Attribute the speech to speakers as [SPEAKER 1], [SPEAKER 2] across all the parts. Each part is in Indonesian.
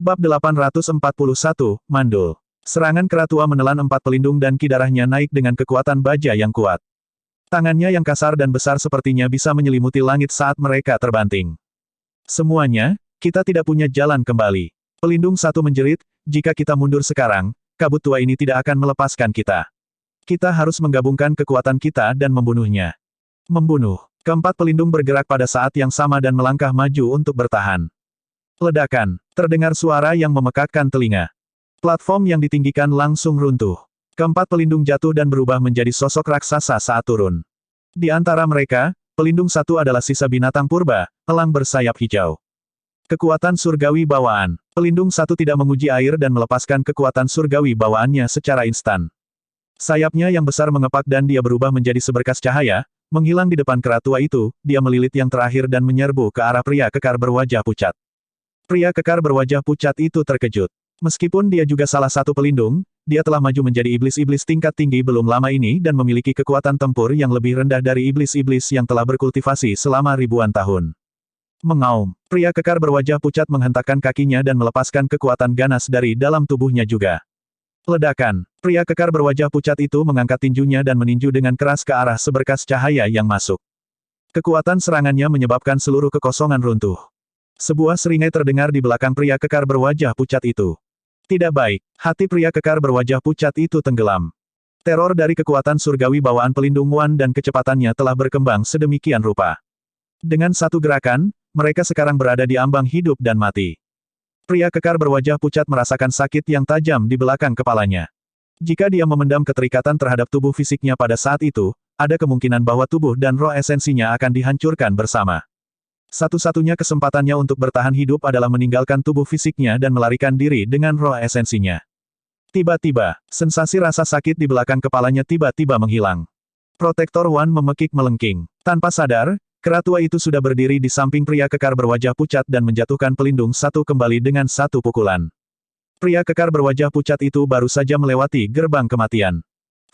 [SPEAKER 1] Bab 841, Mandul. Serangan Keratua menelan 4 pelindung dan ki darahnya naik dengan kekuatan baja yang kuat. Tangannya yang kasar dan besar sepertinya bisa menyelimuti langit saat mereka terbanting. Semuanya, kita tidak punya jalan kembali. Pelindung satu menjerit, jika kita mundur sekarang, kabut tua ini tidak akan melepaskan kita. Kita harus menggabungkan kekuatan kita dan membunuhnya. Membunuh. Keempat pelindung bergerak pada saat yang sama dan melangkah maju untuk bertahan. Ledakan. Terdengar suara yang memekakkan telinga. Platform yang ditinggikan langsung runtuh. Keempat pelindung jatuh dan berubah menjadi sosok raksasa saat turun. Di antara mereka, pelindung satu adalah sisa binatang purba, elang bersayap hijau. Kekuatan surgawi bawaan. Pelindung satu tidak menguji air dan melepaskan kekuatan surgawi bawaannya secara instan. Sayapnya yang besar mengepak dan dia berubah menjadi seberkas cahaya, menghilang di depan keratua itu, dia melilit yang terakhir dan menyerbu ke arah pria kekar berwajah pucat. Pria kekar berwajah pucat itu terkejut. Meskipun dia juga salah satu pelindung, dia telah maju menjadi iblis-iblis tingkat tinggi belum lama ini dan memiliki kekuatan tempur yang lebih rendah dari iblis-iblis yang telah berkultivasi selama ribuan tahun. Mengaum, pria kekar berwajah pucat menghentakkan kakinya dan melepaskan kekuatan ganas dari dalam tubuhnya juga. Ledakan, pria kekar berwajah pucat itu mengangkat tinjunya dan meninju dengan keras ke arah seberkas cahaya yang masuk. Kekuatan serangannya menyebabkan seluruh kekosongan runtuh. Sebuah seringai terdengar di belakang pria kekar berwajah pucat itu. Tidak baik, hati pria kekar berwajah pucat itu tenggelam. Teror dari kekuatan surgawi bawaan pelindung Wan dan kecepatannya telah berkembang sedemikian rupa. Dengan satu gerakan, mereka sekarang berada di ambang hidup dan mati. Pria kekar berwajah pucat merasakan sakit yang tajam di belakang kepalanya. Jika dia memendam keterikatan terhadap tubuh fisiknya pada saat itu, ada kemungkinan bahwa tubuh dan roh esensinya akan dihancurkan bersama. Satu-satunya kesempatannya untuk bertahan hidup adalah meninggalkan tubuh fisiknya dan melarikan diri dengan roh esensinya. Tiba-tiba, sensasi rasa sakit di belakang kepalanya tiba-tiba menghilang. Protektor Wan memekik melengking. Tanpa sadar, keratua itu sudah berdiri di samping pria kekar berwajah pucat dan menjatuhkan pelindung satu kembali dengan satu pukulan. Pria kekar berwajah pucat itu baru saja melewati gerbang kematian.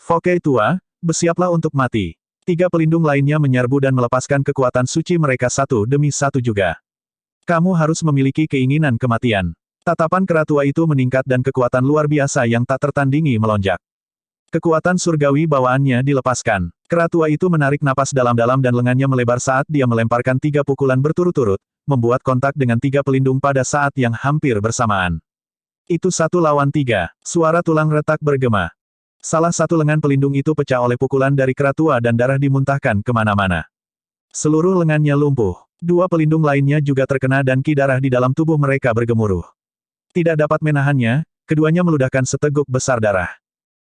[SPEAKER 1] Foke tua, bersiaplah untuk mati. 3 pelindung lainnya menyerbu dan melepaskan kekuatan suci mereka satu demi satu juga. Kamu harus memiliki keinginan kematian. Tatapan keratua itu meningkat dan kekuatan luar biasa yang tak tertandingi melonjak. Kekuatan surgawi bawaannya dilepaskan. Keratua itu menarik napas dalam-dalam dan lengannya melebar saat dia melemparkan 3 pukulan berturut-turut, membuat kontak dengan 3 pelindung pada saat yang hampir bersamaan. Itu 1 lawan 3, suara tulang retak bergema. Salah satu lengan pelindung itu pecah oleh pukulan dari keratua dan darah dimuntahkan kemana-mana. Seluruh lengannya lumpuh. 2 pelindung lainnya juga terkena dan ki darah di dalam tubuh mereka bergemuruh. Tidak dapat menahannya, keduanya meludahkan seteguk besar darah.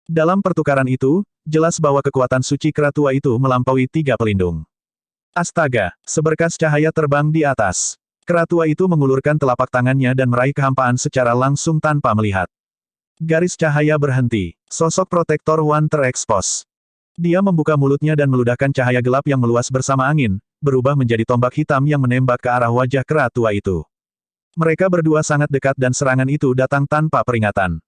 [SPEAKER 1] Dalam pertukaran itu, jelas bahwa kekuatan suci keratua itu melampaui 3 pelindung. Astaga, seberkas cahaya terbang di atas. Keratua itu mengulurkan telapak tangannya dan meraih kehampaan secara langsung tanpa melihat. Garis cahaya berhenti. Sosok protektor Wan terekspos. Dia membuka mulutnya dan meludahkan cahaya gelap yang meluas bersama angin, berubah menjadi tombak hitam yang menembak ke arah wajah keratua itu. Mereka berdua sangat dekat dan serangan itu datang tanpa peringatan.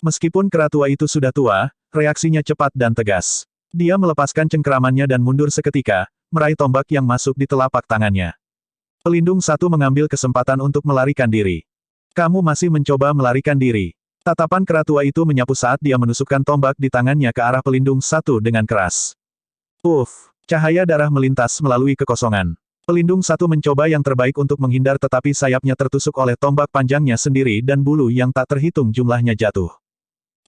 [SPEAKER 1] Meskipun keratua itu sudah tua, reaksinya cepat dan tegas. Dia melepaskan cengkeramannya dan mundur seketika, meraih tombak yang masuk di telapak tangannya. Pelindung satu mengambil kesempatan untuk melarikan diri. Kamu masih mencoba melarikan diri. Tatapan keratua itu menyapu saat dia menusukkan tombak di tangannya ke arah pelindung satu dengan keras. Uff, cahaya darah melintas melalui kekosongan. Pelindung satu mencoba yang terbaik untuk menghindar tetapi sayapnya tertusuk oleh tombak panjangnya sendiri dan bulu yang tak terhitung jumlahnya jatuh.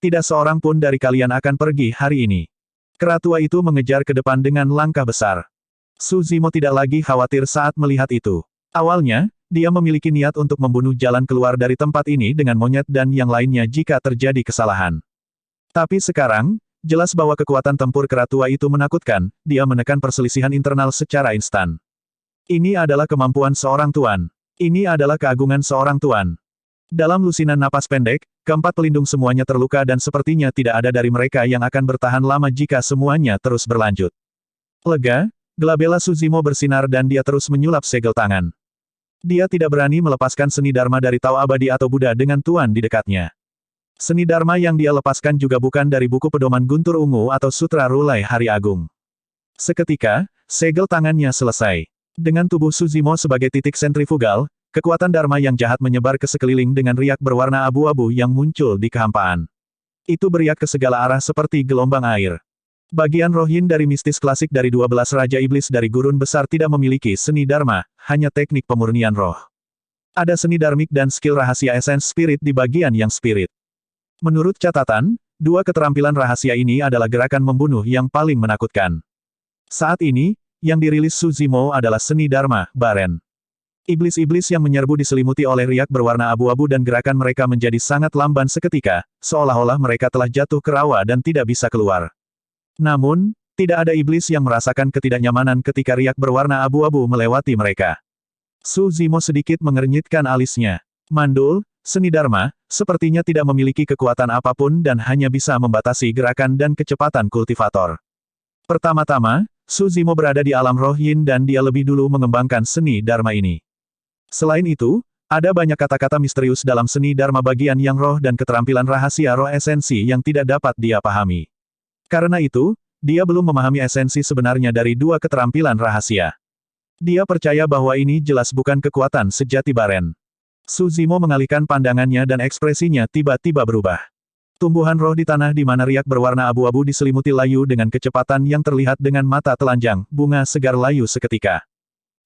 [SPEAKER 1] Tidak seorang pun dari kalian akan pergi hari ini. Keratua itu mengejar ke depan dengan langkah besar. Su Zimo tidak lagi khawatir saat melihat itu. Awalnya, dia memiliki niat untuk membunuh jalan keluar dari tempat ini dengan monyet dan yang lainnya jika terjadi kesalahan. Tapi sekarang, jelas bahwa kekuatan tempur keratua itu menakutkan, dia menekan perselisihan internal secara instan. Ini adalah kemampuan seorang tuan. Ini adalah keagungan seorang tuan. Dalam lusinan napas pendek, keempat pelindung semuanya terluka dan sepertinya tidak ada dari mereka yang akan bertahan lama jika semuanya terus berlanjut. Lega, gelabela Su Zimo bersinar dan dia terus menyulap segel tangan. Dia tidak berani melepaskan seni Dharma dari Tao Abadi atau Buddha dengan Tuan di dekatnya. Seni Dharma yang dia lepaskan juga bukan dari buku pedoman Guntur Ungu atau Sutra Rulai Hari Agung. Seketika, segel tangannya selesai. Dengan tubuh Su Zimo sebagai titik sentrifugal, kekuatan Dharma yang jahat menyebar ke sekeliling dengan riak berwarna abu-abu yang muncul di kehampaan. Itu beriak ke segala arah seperti gelombang air. Bagian roh yin dari mistis klasik dari 12 Raja Iblis dari Gurun Besar tidak memiliki seni Dharma, hanya teknik pemurnian roh. Ada seni dharmik dan skill rahasia esens spirit di bagian yang spirit. Menurut catatan, dua keterampilan rahasia ini adalah gerakan membunuh yang paling menakutkan. Saat ini, yang dirilis Su Zimo adalah seni Dharma, Baren. Iblis-iblis yang menyerbu diselimuti oleh riak berwarna abu-abu dan gerakan mereka menjadi sangat lamban seketika, seolah-olah mereka telah jatuh ke rawa dan tidak bisa keluar. Namun, tidak ada iblis yang merasakan ketidaknyamanan ketika riak berwarna abu-abu melewati mereka. Su Zimo sedikit mengernyitkan alisnya. Mandul, seni Dharma, sepertinya tidak memiliki kekuatan apapun dan hanya bisa membatasi gerakan dan kecepatan kultivator. Pertama-tama, Su Zimo berada di alam roh yin dan dia lebih dulu mengembangkan seni Dharma ini. Selain itu, ada banyak kata-kata misterius dalam seni Dharma bagian yang roh dan keterampilan rahasia roh esensi yang tidak dapat dia pahami. Karena itu, dia belum memahami esensi sebenarnya dari dua keterampilan rahasia. Dia percaya bahwa ini jelas bukan kekuatan sejati Baren. Su Zimo mengalihkan pandangannya dan ekspresinya tiba-tiba berubah. Tumbuhan roh di tanah di mana riak berwarna abu-abu diselimuti layu dengan kecepatan yang terlihat dengan mata telanjang, bunga segar layu seketika.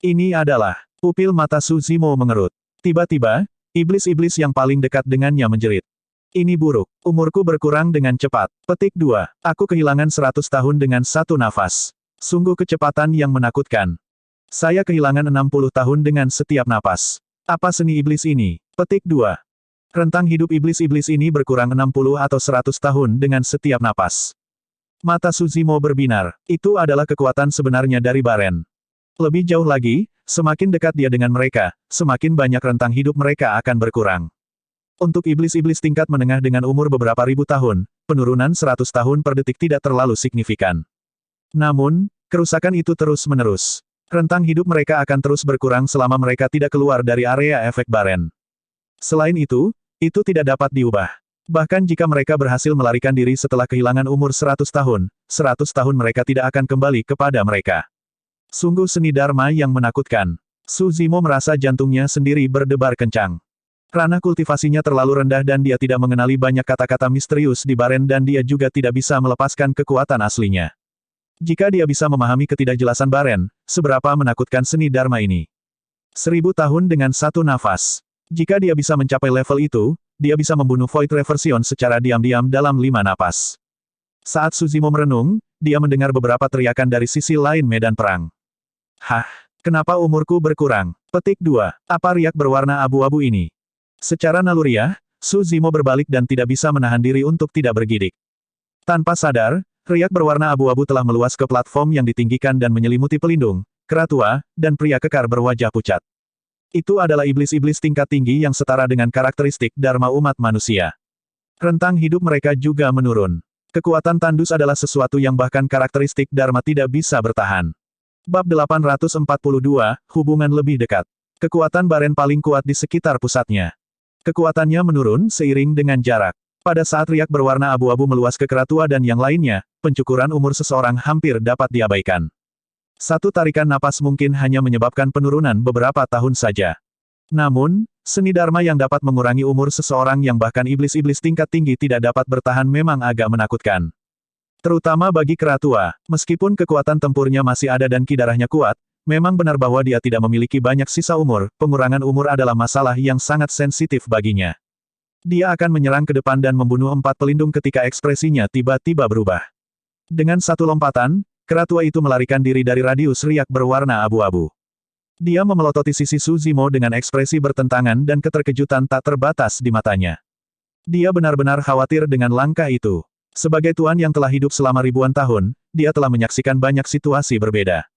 [SPEAKER 1] Ini adalah... Pupil mata Su Zimo mengerut. Tiba-tiba, iblis-iblis yang paling dekat dengannya menjerit. Ini buruk. Umurku berkurang dengan cepat. Petik 2. Aku kehilangan 100 tahun dengan satu nafas. Sungguh kecepatan yang menakutkan. Saya kehilangan 60 tahun dengan setiap napas. Apa seni iblis ini? Petik 2. Rentang hidup iblis-iblis ini berkurang 60 atau 100 tahun dengan setiap napas. Mata Su Zimo berbinar. Itu adalah kekuatan sebenarnya dari Baren. Lebih jauh lagi, semakin dekat dia dengan mereka, semakin banyak rentang hidup mereka akan berkurang. Untuk iblis-iblis tingkat menengah dengan umur beberapa ribu tahun, penurunan 100 tahun per detik tidak terlalu signifikan. Namun, kerusakan itu terus-menerus. Rentang hidup mereka akan terus berkurang selama mereka tidak keluar dari area efek Baren. Selain itu tidak dapat diubah. Bahkan jika mereka berhasil melarikan diri setelah kehilangan umur 100 tahun, 100 tahun mereka tidak akan kembali kepada mereka. Sungguh seni Dharma yang menakutkan. Su Zimo merasa jantungnya sendiri berdebar kencang. Ranah kultivasinya terlalu rendah dan dia tidak mengenali banyak kata-kata misterius di Baren dan dia juga tidak bisa melepaskan kekuatan aslinya. Jika dia bisa memahami ketidakjelasan Baren, seberapa menakutkan seni Dharma ini. 1000 tahun dengan satu nafas. Jika dia bisa mencapai level itu, dia bisa membunuh Void Reversion secara diam-diam dalam 5 napas. Saat Su Zimo merenung, dia mendengar beberapa teriakan dari sisi lain medan perang. Hah? Kenapa umurku berkurang? Petik 2. Apa riak berwarna abu-abu ini? Secara naluriah, Su Zimo berbalik dan tidak bisa menahan diri untuk tidak bergidik. Tanpa sadar, riak berwarna abu-abu telah meluas ke platform yang ditinggikan dan menyelimuti pelindung, kera tua, dan pria kekar berwajah pucat. Itu adalah iblis-iblis tingkat tinggi yang setara dengan karakteristik Dharma umat manusia. Rentang hidup mereka juga menurun. Kekuatan tandus adalah sesuatu yang bahkan karakteristik Dharma tidak bisa bertahan. Bab 842, Hubungan lebih dekat. Kekuatan Baren paling kuat di sekitar pusatnya. Kekuatannya menurun seiring dengan jarak. Pada saat riak berwarna abu-abu meluas ke kera tua dan yang lainnya, pencukuran umur seseorang hampir dapat diabaikan. Satu tarikan napas mungkin hanya menyebabkan penurunan beberapa tahun saja. Namun, seni Dharma yang dapat mengurangi umur seseorang yang bahkan iblis-iblis tingkat tinggi tidak dapat bertahan memang agak menakutkan. Terutama bagi kera tua, meskipun kekuatan tempurnya masih ada dan ki darahnya kuat, memang benar bahwa dia tidak memiliki banyak sisa umur, pengurangan umur adalah masalah yang sangat sensitif baginya. Dia akan menyerang ke depan dan membunuh 4 pelindung ketika ekspresinya tiba-tiba berubah. Dengan satu lompatan, kera tua itu melarikan diri dari radius riak berwarna abu-abu. Dia memelototi sisi Su Zimo dengan ekspresi bertentangan dan keterkejutan tak terbatas di matanya. Dia benar-benar khawatir dengan langkah itu. Sebagai tuan yang telah hidup selama ribuan tahun, dia telah menyaksikan banyak situasi berbeda.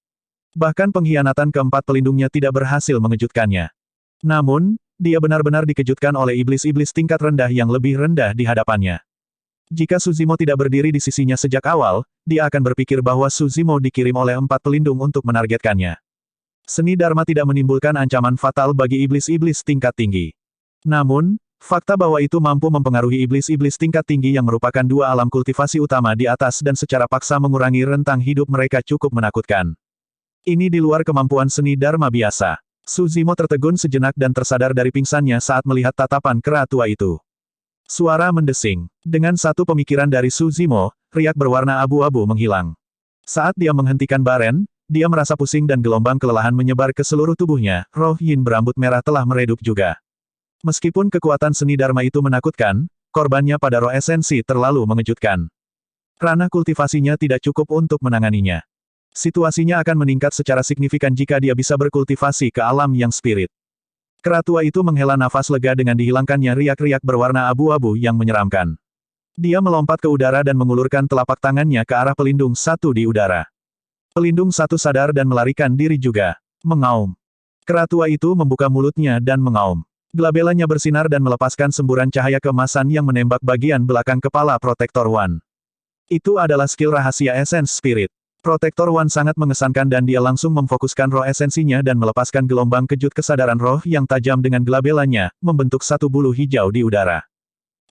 [SPEAKER 1] Bahkan pengkhianatan keempat pelindungnya tidak berhasil mengejutkannya. Namun, dia benar-benar dikejutkan oleh iblis-iblis tingkat rendah yang lebih rendah di hadapannya. Jika Su Zimo tidak berdiri di sisinya sejak awal, dia akan berpikir bahwa Su Zimo dikirim oleh 4 pelindung untuk menargetkannya. Seni Dharma tidak menimbulkan ancaman fatal bagi iblis-iblis tingkat tinggi. Namun, fakta bahwa itu mampu mempengaruhi iblis-iblis tingkat tinggi yang merupakan dua alam kultivasi utama di atas dan secara paksa mengurangi rentang hidup mereka cukup menakutkan. Ini di luar kemampuan seni Dharma biasa. Su Zimo tertegun sejenak dan tersadar dari pingsannya saat melihat tatapan kera tua itu. Suara mendesing. Dengan satu pemikiran dari Su Zimo, riak berwarna abu-abu menghilang. Saat dia menghentikan baren, dia merasa pusing dan gelombang kelelahan menyebar ke seluruh tubuhnya. Roh Yin berambut merah telah meredup juga. Meskipun kekuatan seni Dharma itu menakutkan, korbannya pada roh esensi terlalu mengejutkan. Ranah kultivasinya tidak cukup untuk menanganinya. Situasinya akan meningkat secara signifikan jika dia bisa berkultivasi ke alam yang spirit. Kera tua itu menghela nafas lega dengan dihilangkannya riak-riak berwarna abu-abu yang menyeramkan. Dia melompat ke udara dan mengulurkan telapak tangannya ke arah pelindung satu di udara. Pelindung satu sadar dan melarikan diri juga. Mengaum. Kera tua itu membuka mulutnya dan mengaum. Glabelanya bersinar dan melepaskan semburan cahaya keemasan yang menembak bagian belakang kepala Protektor One. Itu adalah skill rahasia Essence Spirit. Protektor One sangat mengesankan dan dia langsung memfokuskan roh esensinya dan melepaskan gelombang kejut kesadaran roh yang tajam dengan glabelanya, membentuk satu bulu hijau di udara.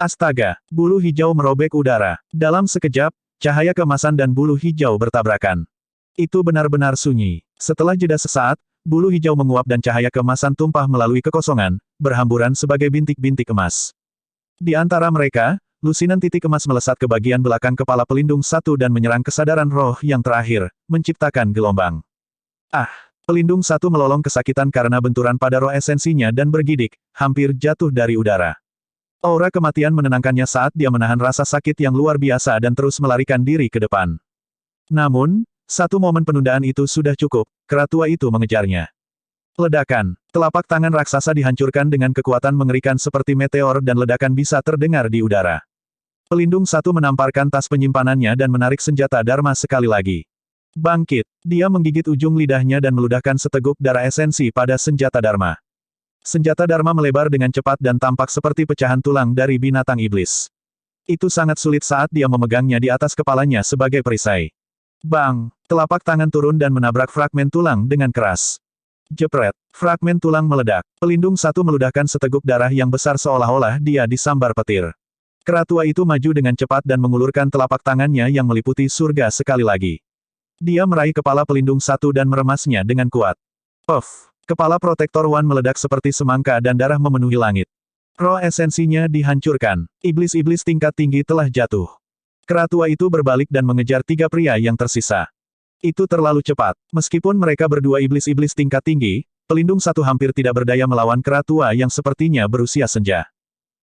[SPEAKER 1] Astaga, bulu hijau merobek udara. Dalam sekejap, cahaya keemasan dan bulu hijau bertabrakan. Itu benar-benar sunyi. Setelah jeda sesaat, bulu hijau menguap dan cahaya keemasan tumpah melalui kekosongan, berhamburan sebagai bintik-bintik emas. Di antara mereka, lusinan titik emas melesat ke bagian belakang kepala pelindung satu dan menyerang kesadaran roh yang terakhir, menciptakan gelombang. Ah! Pelindung satu melolong kesakitan karena benturan pada roh esensinya dan bergidik, hampir jatuh dari udara. Aura kematian menenangkannya saat dia menahan rasa sakit yang luar biasa dan terus melarikan diri ke depan. Namun, satu momen penundaan itu sudah cukup, kera tua itu mengejarnya. Ledakan. Telapak tangan raksasa dihancurkan dengan kekuatan mengerikan seperti meteor dan ledakan bisa terdengar di udara. Pelindung satu menamparkan tas penyimpanannya dan menarik senjata Dharma sekali lagi. Bangkit. Dia menggigit ujung lidahnya dan meludahkan seteguk darah esensi pada senjata Dharma. Senjata Dharma melebar dengan cepat dan tampak seperti pecahan tulang dari binatang iblis. Itu sangat sulit saat dia memegangnya di atas kepalanya sebagai perisai. Bang! Telapak tangan turun dan menabrak fragmen tulang dengan keras. Jepret. Fragmen tulang meledak. Pelindung satu meludahkan seteguk darah yang besar seolah-olah dia disambar petir. Kera tua itu maju dengan cepat dan mengulurkan telapak tangannya yang meliputi surga sekali lagi. Dia meraih kepala pelindung satu dan meremasnya dengan kuat. Puff! Kepala Protektor One meledak seperti semangka dan darah memenuhi langit. Roh esensinya dihancurkan. Iblis-iblis tingkat tinggi telah jatuh. Kera tua itu berbalik dan mengejar tiga pria yang tersisa. Itu terlalu cepat. Meskipun mereka berdua iblis-iblis tingkat tinggi, pelindung satu hampir tidak berdaya melawan kera tua yang sepertinya berusia senja.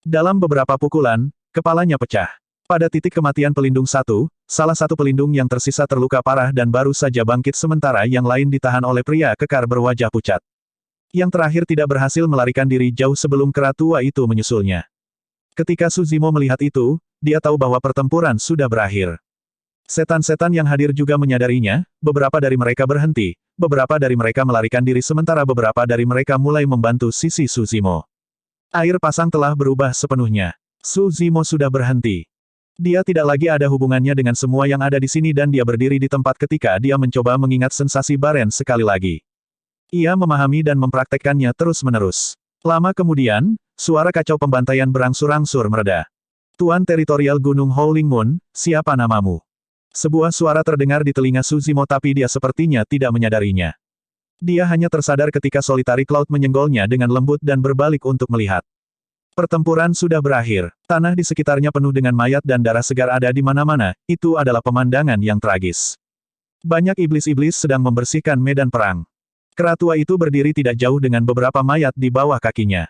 [SPEAKER 1] Dalam beberapa pukulan, kepalanya pecah. Pada titik kematian pelindung satu, salah satu pelindung yang tersisa terluka parah dan baru saja bangkit sementara yang lain ditahan oleh pria kekar berwajah pucat. Yang terakhir tidak berhasil melarikan diri jauh sebelum kera tua itu menyusulnya. Ketika Su Zimo melihat itu, dia tahu bahwa pertempuran sudah berakhir. Setan-setan yang hadir juga menyadarinya, beberapa dari mereka berhenti, beberapa dari mereka melarikan diri sementara beberapa dari mereka mulai membantu sisi Su Zimo. Air pasang telah berubah sepenuhnya. Su Zimo sudah berhenti. Dia tidak lagi ada hubungannya dengan semua yang ada di sini dan dia berdiri di tempat ketika dia mencoba mengingat sensasi baren sekali lagi. Ia memahami dan mempraktekkannya terus-menerus. Lama kemudian, suara kacau pembantaian berangsur-angsur mereda. Tuan Teritorial Gunung Howling Moon, siapa namamu? Sebuah suara terdengar di telinga Su Zimo tapi dia sepertinya tidak menyadarinya. Dia hanya tersadar ketika Solitary Cloud menyenggolnya dengan lembut dan berbalik untuk melihat. Pertempuran sudah berakhir. Tanah di sekitarnya penuh dengan mayat dan darah segar ada di mana-mana. Itu adalah pemandangan yang tragis. Banyak iblis-iblis sedang membersihkan medan perang. Kera tua itu berdiri tidak jauh dengan beberapa mayat di bawah kakinya.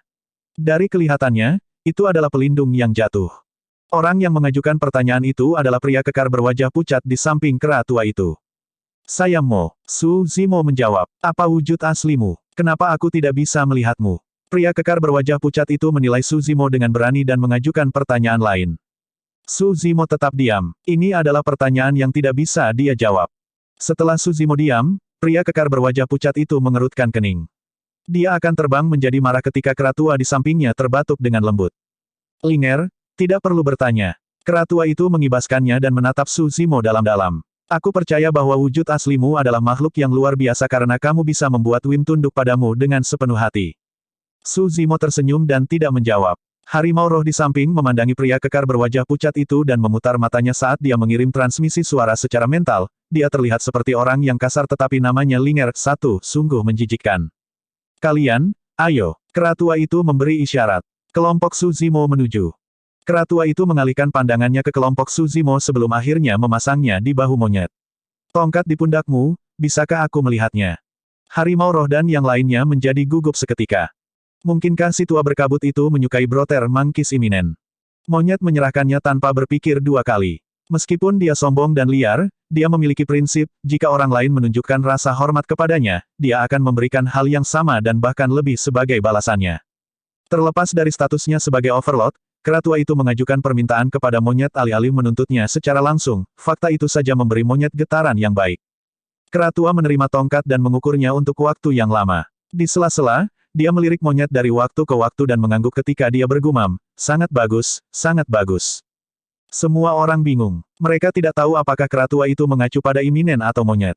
[SPEAKER 1] Dari kelihatannya, itu adalah pelindung yang jatuh. Orang yang mengajukan pertanyaan itu adalah pria kekar berwajah pucat di samping kera tua itu. Saya Mo. Su Zimo menjawab. Apa wujud aslimu? Kenapa aku tidak bisa melihatmu? Pria kekar berwajah pucat itu menilai Su Zimo dengan berani dan mengajukan pertanyaan lain. Su Zimo tetap diam. Ini adalah pertanyaan yang tidak bisa dia jawab. Setelah Su Zimo diam, pria kekar berwajah pucat itu mengerutkan kening. Dia akan terbang menjadi marah ketika kera tua di sampingnya terbatuk dengan lembut. Linger, tidak perlu bertanya. Kera tua itu mengibaskannya dan menatap Su Zimo dalam-dalam. Aku percaya bahwa wujud aslimu adalah makhluk yang luar biasa karena kamu bisa membuat Wim tunduk padamu dengan sepenuh hati. Su Zimo tersenyum dan tidak menjawab. Harimau roh di samping memandangi pria kekar berwajah pucat itu dan memutar matanya saat dia mengirim transmisi suara secara mental. Dia terlihat seperti orang yang kasar tetapi namanya Linger 1 sungguh menjijikkan. Kalian, ayo. Keratua itu memberi isyarat. Kelompok Suzimo menuju. Keratua itu mengalihkan pandangannya ke kelompok Suzimo sebelum akhirnya memasangnya di bahu monyet. Tongkat di pundakmu, bisakah aku melihatnya? Harimau roh dan yang lainnya menjadi gugup seketika. Mungkinkah si tua berkabut itu menyukai Brother Manggis Iminen? Monyet menyerahkannya tanpa berpikir dua kali. Meskipun dia sombong dan liar, dia memiliki prinsip, jika orang lain menunjukkan rasa hormat kepadanya, dia akan memberikan hal yang sama dan bahkan lebih sebagai balasannya. Terlepas dari statusnya sebagai Overlord, keratua itu mengajukan permintaan kepada monyet alih-alih menuntutnya secara langsung, fakta itu saja memberi monyet getaran yang baik. Keratua menerima tongkat dan mengukurnya untuk waktu yang lama. Di sela-sela, dia melirik monyet dari waktu ke waktu dan mengangguk ketika dia bergumam, sangat bagus, sangat bagus. Semua orang bingung. Mereka tidak tahu apakah keratua itu mengacu pada Iminen atau monyet.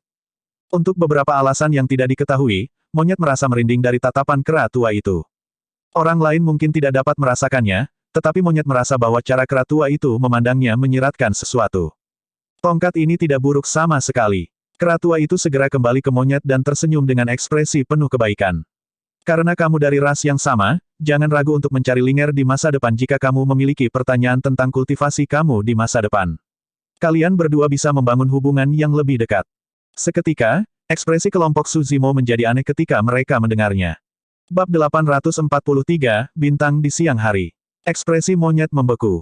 [SPEAKER 1] Untuk beberapa alasan yang tidak diketahui, monyet merasa merinding dari tatapan keratua itu. Orang lain mungkin tidak dapat merasakannya, tetapi monyet merasa bahwa cara keratua itu memandangnya menyiratkan sesuatu. Tongkat ini tidak buruk sama sekali. Keratua itu segera kembali ke monyet dan tersenyum dengan ekspresi penuh kebaikan. Karena kamu dari ras yang sama, jangan ragu untuk mencari Linger di masa depan jika kamu memiliki pertanyaan tentang kultivasi kamu di masa depan. Kalian berdua bisa membangun hubungan yang lebih dekat. Seketika, ekspresi kelompok Suzimo menjadi aneh ketika mereka mendengarnya. Bab 843, Bintang di Siang Hari. Ekspresi monyet membeku.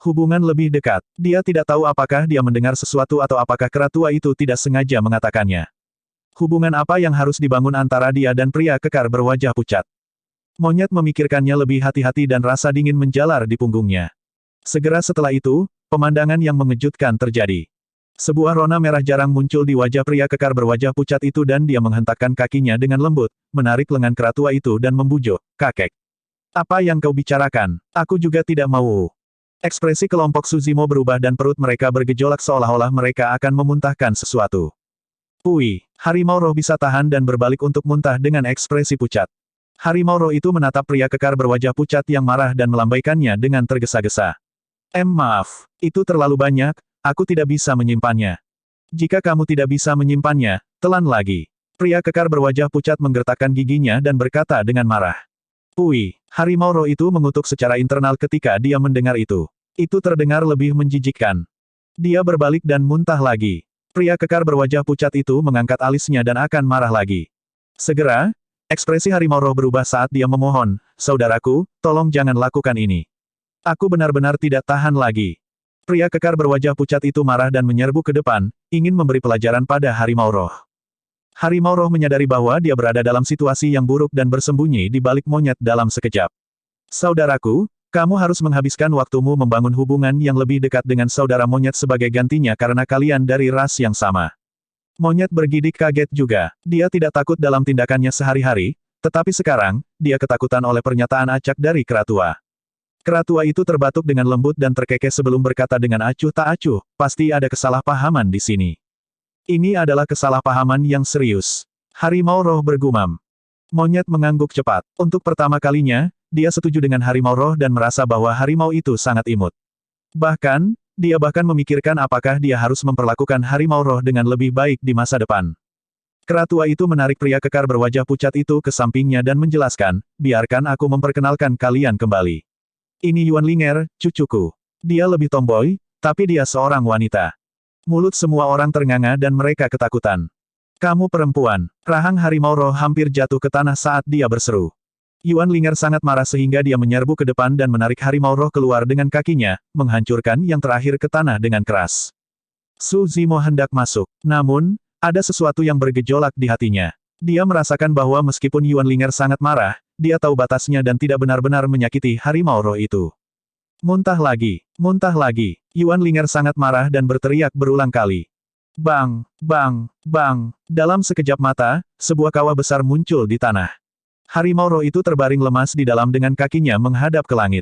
[SPEAKER 1] Hubungan lebih dekat. Dia tidak tahu apakah dia mendengar sesuatu atau apakah keratua itu tidak sengaja mengatakannya. Hubungan apa yang harus dibangun antara dia dan pria kekar berwajah pucat? Monyet memikirkannya lebih hati-hati dan rasa dingin menjalar di punggungnya. Segera setelah itu, pemandangan yang mengejutkan terjadi. Sebuah rona merah jarang muncul di wajah pria kekar berwajah pucat itu dan dia menghentakkan kakinya dengan lembut, menarik lengan keratua itu dan membujuk, "Kakek. Apa yang kau bicarakan? Aku juga tidak mau." Ekspresi kelompok Suzimo berubah dan perut mereka bergejolak seolah-olah mereka akan memuntahkan sesuatu. Pui, harimau roh bisa tahan dan berbalik untuk muntah dengan ekspresi pucat. Harimau roh itu menatap pria kekar berwajah pucat yang marah dan melambaikannya dengan tergesa-gesa. Maaf, itu terlalu banyak, aku tidak bisa menyimpannya. Jika kamu tidak bisa menyimpannya, telan lagi. Pria kekar berwajah pucat menggertakkan giginya dan berkata dengan marah. Pui, harimau roh itu mengutuk secara internal ketika dia mendengar itu. Itu terdengar lebih menjijikkan. Dia berbalik dan muntah lagi. Pria kekar berwajah pucat itu mengangkat alisnya dan akan marah lagi. Segera, ekspresi harimau roh berubah saat dia memohon, "Saudaraku, tolong jangan lakukan ini. Aku benar-benar tidak tahan lagi." Pria kekar berwajah pucat itu marah dan menyerbu ke depan, ingin memberi pelajaran pada harimau roh. Harimau roh menyadari bahwa dia berada dalam situasi yang buruk dan bersembunyi di balik monyet dalam sekejap. "Saudaraku, kamu harus menghabiskan waktumu membangun hubungan yang lebih dekat dengan saudara monyet sebagai gantinya karena kalian dari ras yang sama." Monyet bergidik kaget juga. Dia tidak takut dalam tindakannya sehari-hari, tetapi sekarang, dia ketakutan oleh pernyataan acak dari keratua. Keratua itu terbatuk dengan lembut dan terkekeh sebelum berkata dengan acuh tak acuh, "Pasti ada kesalahpahaman di sini. Ini adalah kesalahpahaman yang serius." Harimau roh bergumam. Monyet mengangguk cepat. Untuk pertama kalinya, dia setuju dengan harimau roh dan merasa bahwa harimau itu sangat imut. Bahkan, dia memikirkan apakah dia harus memperlakukan harimau roh dengan lebih baik di masa depan. Keratua itu menarik pria kekar berwajah pucat itu ke sampingnya dan menjelaskan, "Biarkan aku memperkenalkan kalian kembali. Ini Yuan Linger, cucuku. Dia lebih tomboy, tapi dia seorang wanita." Mulut semua orang ternganga dan mereka ketakutan. "Kamu perempuan." Rahang harimau roh hampir jatuh ke tanah saat dia berseru. Yuan Linger sangat marah sehingga dia menyerbu ke depan dan menarik harimau roh keluar dengan kakinya, menghancurkan yang terakhir ke tanah dengan keras. Su Zimo hendak masuk. Namun, ada sesuatu yang bergejolak di hatinya. Dia merasakan bahwa meskipun Yuan Linger sangat marah, dia tahu batasnya dan tidak benar-benar menyakiti harimau roh itu. Muntah lagi, muntah lagi. Yuan Linger sangat marah dan berteriak berulang kali. Bang, bang, bang. Dalam sekejap mata, sebuah kawah besar muncul di tanah. Harimau roh itu terbaring lemas di dalam dengan kakinya menghadap ke langit.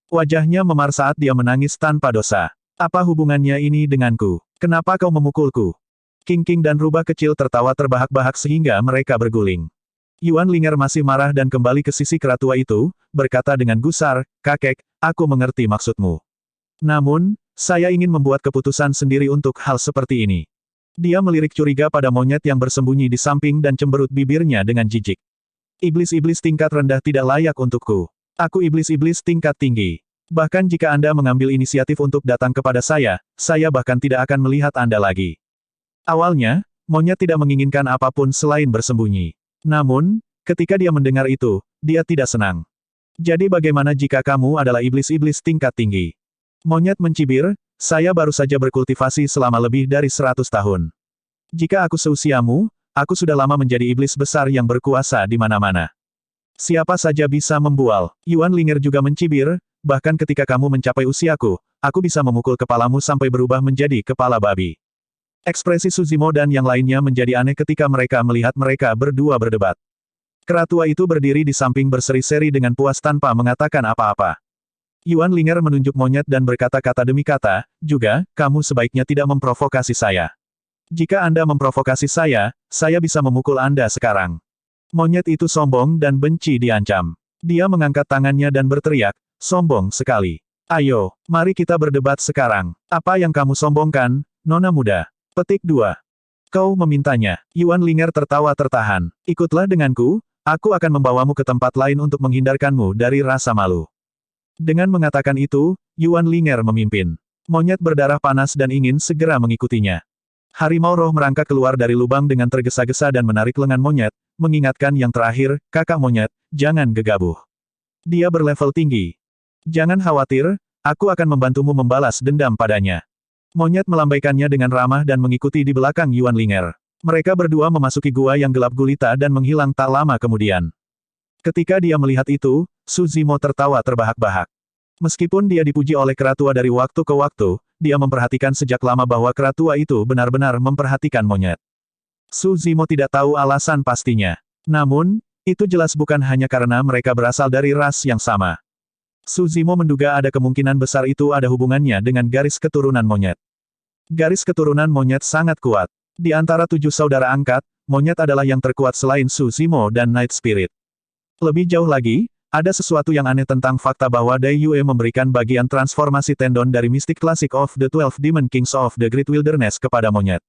[SPEAKER 1] Wajahnya memar saat dia menangis tanpa dosa. "Apa hubungannya ini denganku? Kenapa kau memukulku?" King dan rubah kecil tertawa terbahak-bahak sehingga mereka berguling. Yuan Linger masih marah dan kembali ke sisi keratua itu, berkata dengan gusar, "Kakek, aku mengerti maksudmu. Namun, saya ingin membuat keputusan sendiri untuk hal seperti ini." Dia melirik curiga pada monyet yang bersembunyi di samping dan cemberut bibirnya dengan jijik. Iblis-iblis tingkat rendah tidak layak untukku. Aku iblis-iblis tingkat tinggi. Bahkan jika Anda mengambil inisiatif untuk datang kepada saya bahkan tidak akan melihat Anda lagi. Awalnya, monyet tidak menginginkan apapun selain bersembunyi. Namun, ketika dia mendengar itu, dia tidak senang. Jadi bagaimana jika kamu adalah iblis-iblis tingkat tinggi? Monyet mencibir, saya baru saja berkultivasi selama lebih dari 100 tahun. Jika aku seusiamu, aku sudah lama menjadi iblis besar yang berkuasa di mana-mana. Siapa saja bisa membual. Yuan Linger juga mencibir, bahkan ketika kamu mencapai usiaku, aku bisa memukul kepalamu sampai berubah menjadi kepala babi. Ekspresi Suzimo dan yang lainnya menjadi aneh ketika mereka melihat mereka berdua berdebat. Keratua itu berdiri di samping berseri-seri dengan puas tanpa mengatakan apa-apa. Yuan Linger menunjuk monyet dan berkata kata demi kata, juga, kamu sebaiknya tidak memprovokasi saya. Jika Anda memprovokasi saya bisa memukul Anda sekarang. Monyet itu sombong dan benci diancam. Dia mengangkat tangannya dan berteriak, sombong sekali. Ayo, mari kita berdebat sekarang. Apa yang kamu sombongkan, nona muda? Petik 2. Kau memintanya. Yuan Linger tertawa tertahan. Ikutlah denganku, aku akan membawamu ke tempat lain untuk menghindarkanmu dari rasa malu. Dengan mengatakan itu, Yuan Linger memimpin. Monyet berdarah panas dan ingin segera mengikutinya. Harimau roh merangkak keluar dari lubang dengan tergesa-gesa dan menarik lengan monyet, mengingatkan yang terakhir, kakak monyet, jangan gegabah. Dia berlevel tinggi. Jangan khawatir, aku akan membantumu membalas dendam padanya. Monyet melambaikannya dengan ramah dan mengikuti di belakang Yuan Linger. Mereka berdua memasuki gua yang gelap gulita dan menghilang tak lama kemudian. Ketika dia melihat itu, Suzimo tertawa terbahak-bahak. Meskipun dia dipuji oleh keratua dari waktu ke waktu, dia memperhatikan sejak lama bahwa keratua itu benar-benar memperhatikan monyet. Suzimo tidak tahu alasan pastinya. Namun, itu jelas bukan hanya karena mereka berasal dari ras yang sama. Suzimo menduga ada kemungkinan besar itu ada hubungannya dengan garis keturunan monyet. Garis keturunan monyet sangat kuat. Di antara 7 saudara angkat, monyet adalah yang terkuat selain Suzimo dan Night Spirit. Lebih jauh lagi, ada sesuatu yang aneh tentang fakta bahwa Dai Yue memberikan bagian transformasi tendon dari Mystic Classic of the 12 Demon Kings of the Great Wilderness kepada monyet.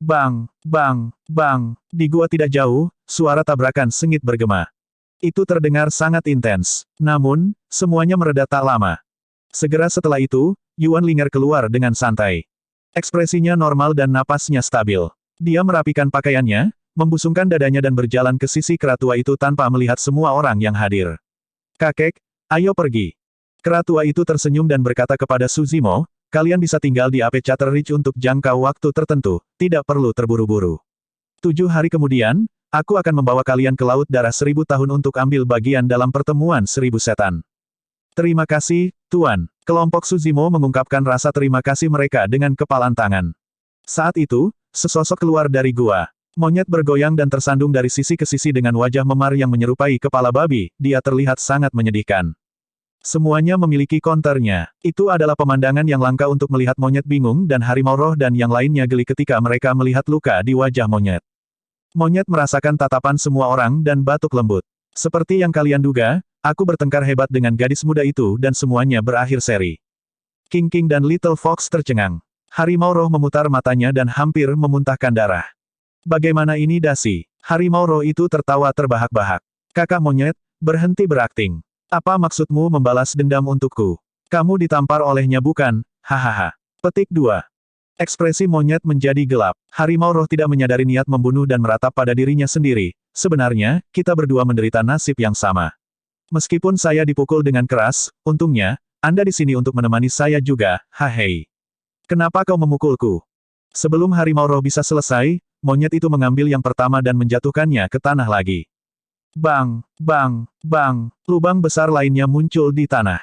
[SPEAKER 1] Bang, bang, bang, di gua tidak jauh, suara tabrakan sengit bergema. Itu terdengar sangat intens. Namun, semuanya mereda tak lama. Segera setelah itu, Yuan Linger keluar dengan santai. Ekspresinya normal dan napasnya stabil. Dia merapikan pakaiannya, membusungkan dadanya dan berjalan ke sisi keratua itu tanpa melihat semua orang yang hadir. Kakek, ayo pergi. Keratua itu tersenyum dan berkata kepada Suzimo, kalian bisa tinggal di Ape Chatter Ridge untuk jangka waktu tertentu, tidak perlu terburu-buru. 7 hari kemudian, aku akan membawa kalian ke Laut Darah 1000 tahun untuk ambil bagian dalam pertemuan 1000 setan. Terima kasih, Tuan. Kelompok Suzimo mengungkapkan rasa terima kasih mereka dengan kepalan tangan. Saat itu, sesosok keluar dari gua. Monyet bergoyang dan tersandung dari sisi ke sisi dengan wajah memar yang menyerupai kepala babi, dia terlihat sangat menyedihkan. Semuanya memiliki counternya. Itu adalah pemandangan yang langka untuk melihat monyet bingung dan harimau roh dan yang lainnya geli ketika mereka melihat luka di wajah monyet. Monyet merasakan tatapan semua orang dan batuk lembut. Seperti yang kalian duga, aku bertengkar hebat dengan gadis muda itu dan semuanya berakhir seri. King King dan Little Fox tercengang. Harimau roh memutar matanya dan hampir memuntahkan darah. Bagaimana ini dasi? Harimau roh itu tertawa terbahak-bahak. Kakak monyet, berhenti berakting. Apa maksudmu membalas dendam untukku? Kamu ditampar olehnya bukan? Hahaha. Petik 2. Ekspresi monyet menjadi gelap. Harimau roh tidak menyadari niat membunuh dan meratap pada dirinya sendiri. Sebenarnya, kita berdua menderita nasib yang sama. Meskipun saya dipukul dengan keras, untungnya, Anda di sini untuk menemani saya juga, hahei. Kenapa kau memukulku? Sebelum harimau roh bisa selesai, monyet itu mengambil yang pertama dan menjatuhkannya ke tanah lagi. Bang, bang, bang, lubang besar lainnya muncul di tanah.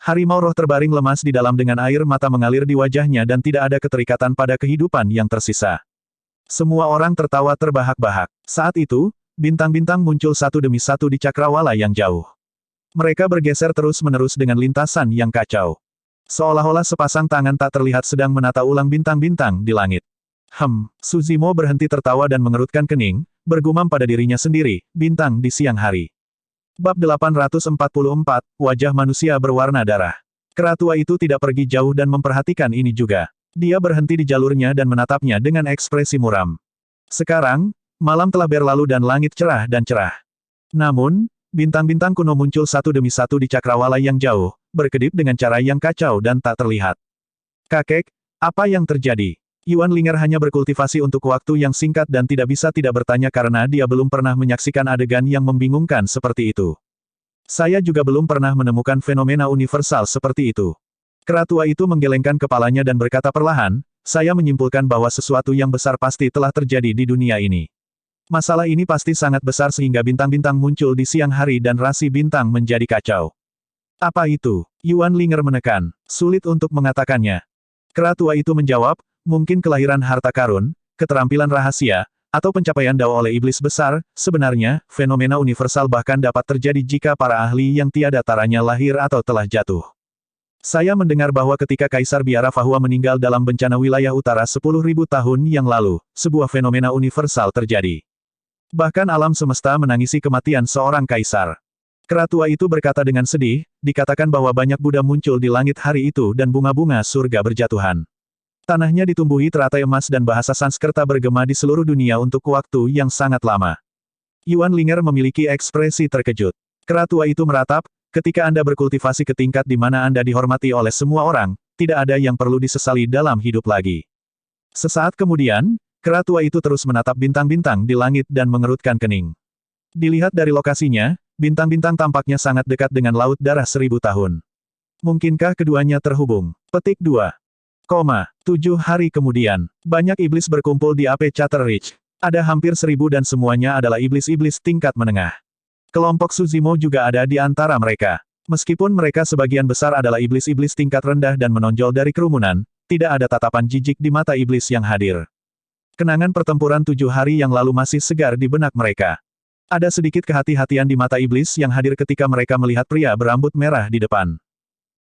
[SPEAKER 1] Harimau roh terbaring lemas di dalam dengan air mata mengalir di wajahnya dan tidak ada keterikatan pada kehidupan yang tersisa. Semua orang tertawa terbahak-bahak. Saat itu, bintang-bintang muncul satu demi satu di cakrawala yang jauh. Mereka bergeser terus-menerus dengan lintasan yang kacau. Seolah-olah sepasang tangan tak terlihat sedang menata ulang bintang-bintang di langit. Suzimo berhenti tertawa dan mengerutkan kening, bergumam pada dirinya sendiri, bintang di siang hari. Bab 844, Wajah Manusia Berwarna Darah. Keratua itu tidak pergi jauh dan memperhatikan ini juga. Dia berhenti di jalurnya dan menatapnya dengan ekspresi muram. Sekarang, malam telah berlalu dan langit cerah dan cerah. Namun, bintang-bintang kuno muncul satu demi satu di cakrawala yang jauh, berkedip dengan cara yang kacau dan tak terlihat. Kakek, apa yang terjadi? Yuan Linger hanya berkultivasi untuk waktu yang singkat dan tidak bisa tidak bertanya karena dia belum pernah menyaksikan adegan yang membingungkan seperti itu. Saya juga belum pernah menemukan fenomena universal seperti itu. Keratua itu menggelengkan kepalanya dan berkata perlahan, saya menyimpulkan bahwa sesuatu yang besar pasti telah terjadi di dunia ini. Masalah ini pasti sangat besar sehingga bintang-bintang muncul di siang hari dan rasi bintang menjadi kacau. Apa itu? Yuan Linger menekan. Sulit untuk mengatakannya. Keratua itu menjawab, mungkin kelahiran harta karun, keterampilan rahasia, atau pencapaian dao oleh iblis besar. Sebenarnya, fenomena universal bahkan dapat terjadi jika para ahli yang tiada taranya lahir atau telah jatuh. Saya mendengar bahwa ketika Kaisar Biara Fahua meninggal dalam bencana wilayah utara 10.000 tahun yang lalu, sebuah fenomena universal terjadi. Bahkan alam semesta menangisi kematian seorang kaisar. Keratua itu berkata dengan sedih, dikatakan bahwa banyak Buddha muncul di langit hari itu dan bunga-bunga surga berjatuhan. Tanahnya ditumbuhi teratai emas dan bahasa Sanskerta bergema di seluruh dunia untuk waktu yang sangat lama. Yuan Linger memiliki ekspresi terkejut. Keratua itu meratap, ketika Anda berkultivasi ke tingkat di mana Anda dihormati oleh semua orang, tidak ada yang perlu disesali dalam hidup lagi. Sesaat kemudian, keratua itu terus menatap bintang-bintang di langit dan mengerutkan kening. Dilihat dari lokasinya, bintang-bintang tampaknya sangat dekat dengan laut darah 1000 tahun. Mungkinkah keduanya terhubung? Petik 2. 7 hari kemudian, banyak iblis berkumpul di Ape Chatter Ridge. Ada hampir 1000 dan semuanya adalah iblis-iblis tingkat menengah. Kelompok Suzimo juga ada di antara mereka. Meskipun mereka sebagian besar adalah iblis-iblis tingkat rendah dan menonjol dari kerumunan, tidak ada tatapan jijik di mata iblis yang hadir. Kenangan pertempuran 7 hari yang lalu masih segar di benak mereka. Ada sedikit kehati-hatian di mata iblis yang hadir ketika mereka melihat pria berambut merah di depan.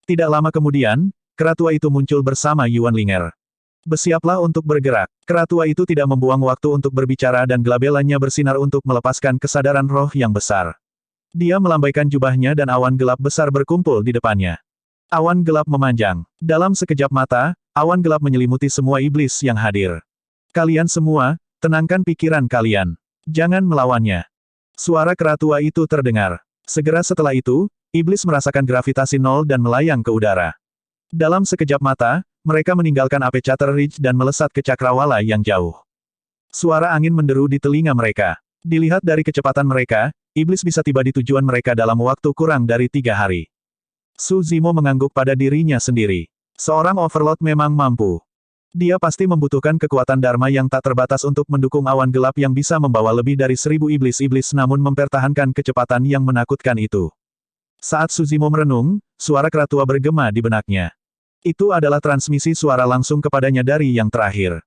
[SPEAKER 1] Tidak lama kemudian, keratua itu muncul bersama Yuan Linger. Bersiaplah untuk bergerak. Keratua itu tidak membuang waktu untuk berbicara dan gelabelannya bersinar untuk melepaskan kesadaran roh yang besar. Dia melambaikan jubahnya dan awan gelap besar berkumpul di depannya. Awan gelap memanjang. Dalam sekejap mata, awan gelap menyelimuti semua iblis yang hadir. Kalian semua, tenangkan pikiran kalian. Jangan melawannya. Suara keratua itu terdengar. Segera setelah itu, iblis merasakan gravitasi nol dan melayang ke udara. Dalam sekejap mata, mereka meninggalkan Ape Chatter Ridge dan melesat ke cakrawala yang jauh. Suara angin menderu di telinga mereka. Dilihat dari kecepatan mereka, iblis bisa tiba di tujuan mereka dalam waktu kurang dari 3 hari. Su Zimo mengangguk pada dirinya sendiri. Seorang overlord memang mampu. Dia pasti membutuhkan kekuatan Dharma yang tak terbatas untuk mendukung awan gelap yang bisa membawa lebih dari 1000 iblis-iblis namun mempertahankan kecepatan yang menakutkan itu. Saat Su Zimo merenung, suara keratua bergema di benaknya. Itu adalah transmisi suara langsung kepadanya dari yang terakhir.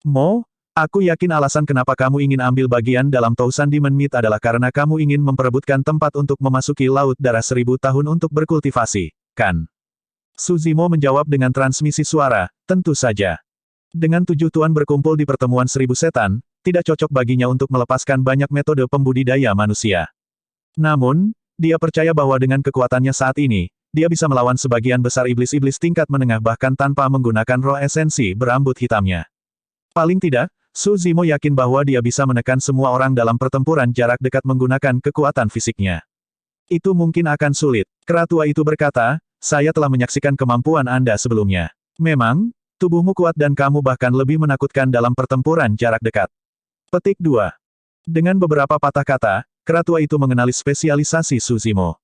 [SPEAKER 1] Mo, aku yakin alasan kenapa kamu ingin ambil bagian dalam Tousan Demon Meat adalah karena kamu ingin memperebutkan tempat untuk memasuki laut darah 1000 tahun untuk berkultivasi, kan? Su Zimo menjawab dengan transmisi suara, tentu saja. Dengan 7 tuan berkumpul di pertemuan 1000 setan, tidak cocok baginya untuk melepaskan banyak metode pembudidaya manusia. Namun, dia percaya bahwa dengan kekuatannya saat ini, dia bisa melawan sebagian besar iblis-iblis tingkat menengah bahkan tanpa menggunakan roh esensi berambut hitamnya. Paling tidak, Su Zimo yakin bahwa dia bisa menekan semua orang dalam pertempuran jarak dekat menggunakan kekuatan fisiknya. Itu mungkin akan sulit. Keratua itu berkata, saya telah menyaksikan kemampuan Anda sebelumnya. Memang, tubuhmu kuat dan kamu bahkan lebih menakutkan dalam pertempuran jarak dekat. Petik 2. Dengan beberapa patah kata, keratua itu mengenali spesialisasi Su Zimo.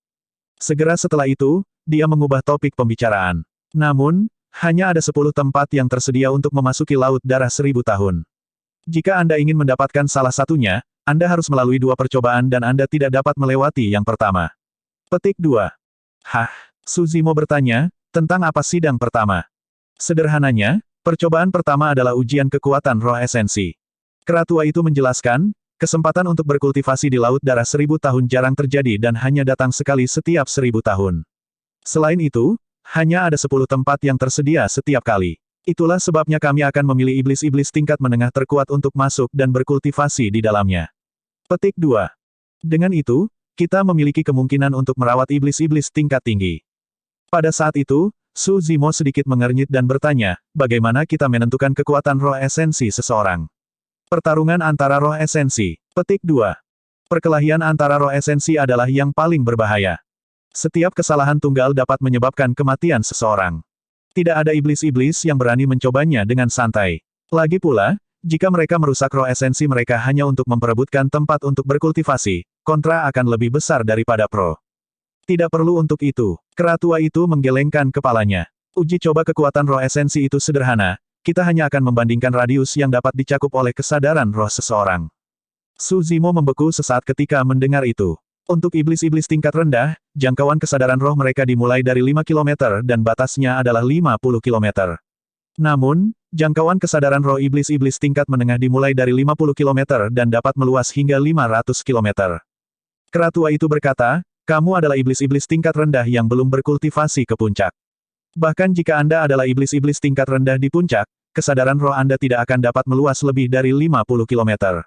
[SPEAKER 1] Segera setelah itu, dia mengubah topik pembicaraan. Namun, hanya ada 10 tempat yang tersedia untuk memasuki laut darah 1000 tahun. Jika Anda ingin mendapatkan salah satunya, Anda harus melalui 2 percobaan dan Anda tidak dapat melewati yang pertama. Petik 2. Hah? Su Zimo bertanya, tentang apa sidang pertama? Sederhananya, percobaan pertama adalah ujian kekuatan roh esensi. Keratua itu menjelaskan, kesempatan untuk berkultivasi di laut darah 1000 tahun jarang terjadi dan hanya datang sekali setiap 1000 tahun. Selain itu, hanya ada 10 tempat yang tersedia setiap kali. Itulah sebabnya kami akan memilih iblis-iblis tingkat menengah terkuat untuk masuk dan berkultivasi di dalamnya. Petik 2. Dengan itu, kita memiliki kemungkinan untuk merawat iblis-iblis tingkat tinggi. Pada saat itu, Su Zimo sedikit mengernyit dan bertanya, bagaimana kita menentukan kekuatan roh esensi seseorang? Pertarungan antara roh esensi. Petik 2. Perkelahian antara roh esensi adalah yang paling berbahaya. Setiap kesalahan tunggal dapat menyebabkan kematian seseorang. Tidak ada iblis-iblis yang berani mencobanya dengan santai. Lagi pula, jika mereka merusak roh esensi mereka hanya untuk memperebutkan tempat untuk berkultivasi, kontra akan lebih besar daripada pro. Tidak perlu untuk itu. Kera tua itu menggelengkan kepalanya. Uji coba kekuatan roh esensi itu sederhana, kita hanya akan membandingkan radius yang dapat dicakup oleh kesadaran roh seseorang. Su Zimo membeku sesaat ketika mendengar itu. Untuk iblis-iblis tingkat rendah, jangkauan kesadaran roh mereka dimulai dari 5 km dan batasnya adalah 50 km. Namun, jangkauan kesadaran roh iblis-iblis tingkat menengah dimulai dari 50 km dan dapat meluas hingga 500 km. Kera tua itu berkata, kamu adalah iblis-iblis tingkat rendah yang belum berkultivasi ke puncak. Bahkan jika Anda adalah iblis-iblis tingkat rendah di puncak, kesadaran roh Anda tidak akan dapat meluas lebih dari 50 km.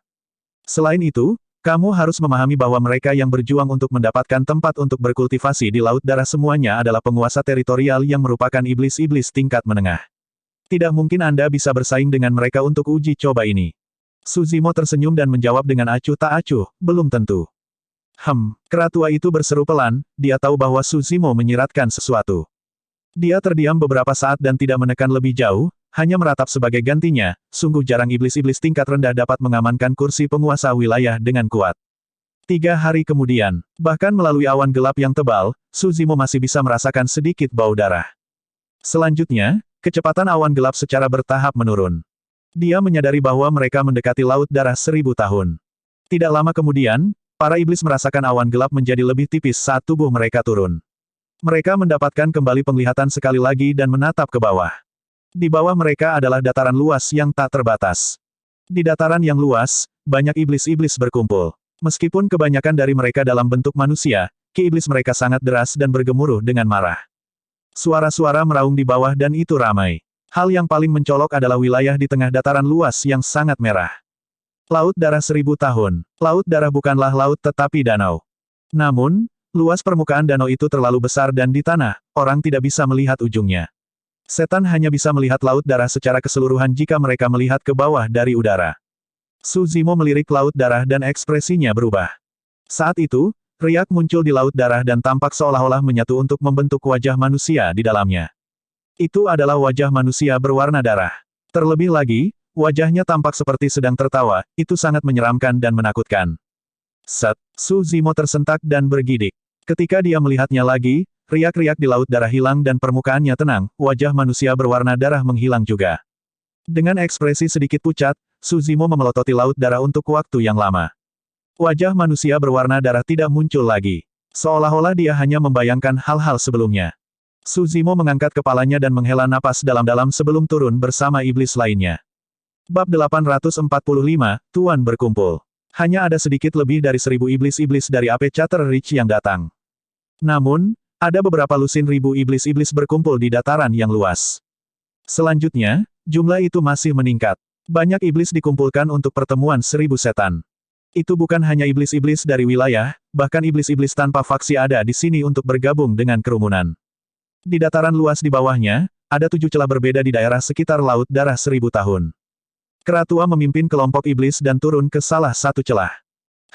[SPEAKER 1] Selain itu, kamu harus memahami bahwa mereka yang berjuang untuk mendapatkan tempat untuk berkultivasi di Laut Darah semuanya adalah penguasa teritorial yang merupakan iblis-iblis tingkat menengah. Tidak mungkin Anda bisa bersaing dengan mereka untuk uji coba ini. Su Zimo tersenyum dan menjawab dengan acuh tak acuh, belum tentu. Kera tua itu berseru pelan, dia tahu bahwa Su Zimo menyiratkan sesuatu. Dia terdiam beberapa saat dan tidak menekan lebih jauh, hanya meratap sebagai gantinya, sungguh jarang iblis-iblis tingkat rendah dapat mengamankan kursi penguasa wilayah dengan kuat. 3 hari kemudian, bahkan melalui awan gelap yang tebal, Su Zimo masih bisa merasakan sedikit bau darah. Selanjutnya, kecepatan awan gelap secara bertahap menurun. Dia menyadari bahwa mereka mendekati Laut Darah 1000 tahun. Tidak lama kemudian, para iblis merasakan awan gelap menjadi lebih tipis saat tubuh mereka turun. Mereka mendapatkan kembali penglihatan sekali lagi dan menatap ke bawah. Di bawah mereka adalah dataran luas yang tak terbatas. Di dataran yang luas, banyak iblis-iblis berkumpul. Meskipun kebanyakan dari mereka dalam bentuk manusia, ki iblis mereka sangat deras dan bergemuruh dengan marah. Suara-suara meraung di bawah dan itu ramai. Hal yang paling mencolok adalah wilayah di tengah dataran luas yang sangat merah. Laut Darah 1000 tahun. Laut Darah bukanlah laut tetapi danau. Namun, luas permukaan danau itu terlalu besar dan di tanah, orang tidak bisa melihat ujungnya. Setan hanya bisa melihat Laut Darah secara keseluruhan jika mereka melihat ke bawah dari udara. Su Zimo melirik Laut Darah dan ekspresinya berubah. Saat itu, riak muncul di Laut Darah dan tampak seolah-olah menyatu untuk membentuk wajah manusia di dalamnya. Itu adalah wajah manusia berwarna darah. Terlebih lagi, wajahnya tampak seperti sedang tertawa, itu sangat menyeramkan dan menakutkan. Su Zimo tersentak dan bergidik. Ketika dia melihatnya lagi, riak-riak di Laut Darah hilang dan permukaannya tenang, wajah manusia berwarna darah menghilang juga. Dengan ekspresi sedikit pucat, Su Zimo memelototi Laut Darah untuk waktu yang lama. Wajah manusia berwarna darah tidak muncul lagi. Seolah-olah dia hanya membayangkan hal-hal sebelumnya. Su Zimo mengangkat kepalanya dan menghela napas dalam-dalam sebelum turun bersama iblis lainnya. Bab 845, Tuan berkumpul. Hanya ada sedikit lebih dari 1000 iblis-iblis dari AP Chatter Reach yang datang. Namun, ada beberapa lusin ribu iblis-iblis berkumpul di dataran yang luas. Selanjutnya, jumlah itu masih meningkat. Banyak iblis dikumpulkan untuk pertemuan 1000 setan. Itu bukan hanya iblis-iblis dari wilayah, bahkan iblis-iblis tanpa faksi ada di sini untuk bergabung dengan kerumunan. Di dataran luas di bawahnya, ada 7 celah berbeda di daerah sekitar Laut Darah 1000 tahun. Kera tua memimpin kelompok iblis dan turun ke salah satu celah.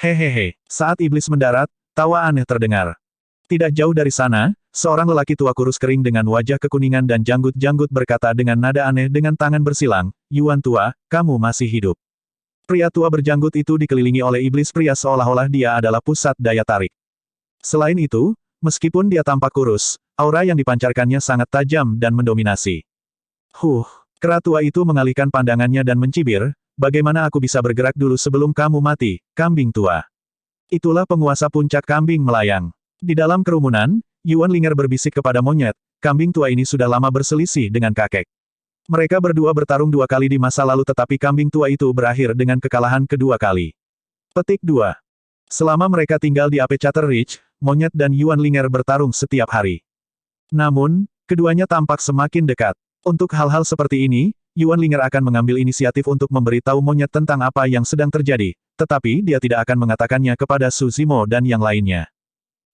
[SPEAKER 1] Hehehe, saat iblis mendarat, tawa aneh terdengar. Tidak jauh dari sana, seorang lelaki tua kurus kering dengan wajah kekuningan dan janggut-janggut berkata dengan nada aneh dengan tangan bersilang, Yuan tua, kamu masih hidup. Pria tua berjanggut itu dikelilingi oleh iblis pria seolah-olah dia adalah pusat daya tarik. Selain itu, meskipun dia tampak kurus, aura yang dipancarkannya sangat tajam dan mendominasi. Kera tua itu mengalihkan pandangannya dan mencibir, bagaimana aku bisa bergerak dulu sebelum kamu mati, kambing tua. Itulah penguasa puncak kambing melayang. Di dalam kerumunan, Yuan Linger berbisik kepada monyet, kambing tua ini sudah lama berselisih dengan kakek. Mereka berdua bertarung 2 kali di masa lalu tetapi kambing tua itu berakhir dengan kekalahan kedua kali. Petik 2. Selama mereka tinggal di AP Chatter Reach, monyet dan Yuan Linger bertarung setiap hari. Namun, keduanya tampak semakin dekat. Untuk hal-hal seperti ini, Yuan Linger akan mengambil inisiatif untuk memberitahu monyet tentang apa yang sedang terjadi, tetapi dia tidak akan mengatakannya kepada Su Zimo dan yang lainnya.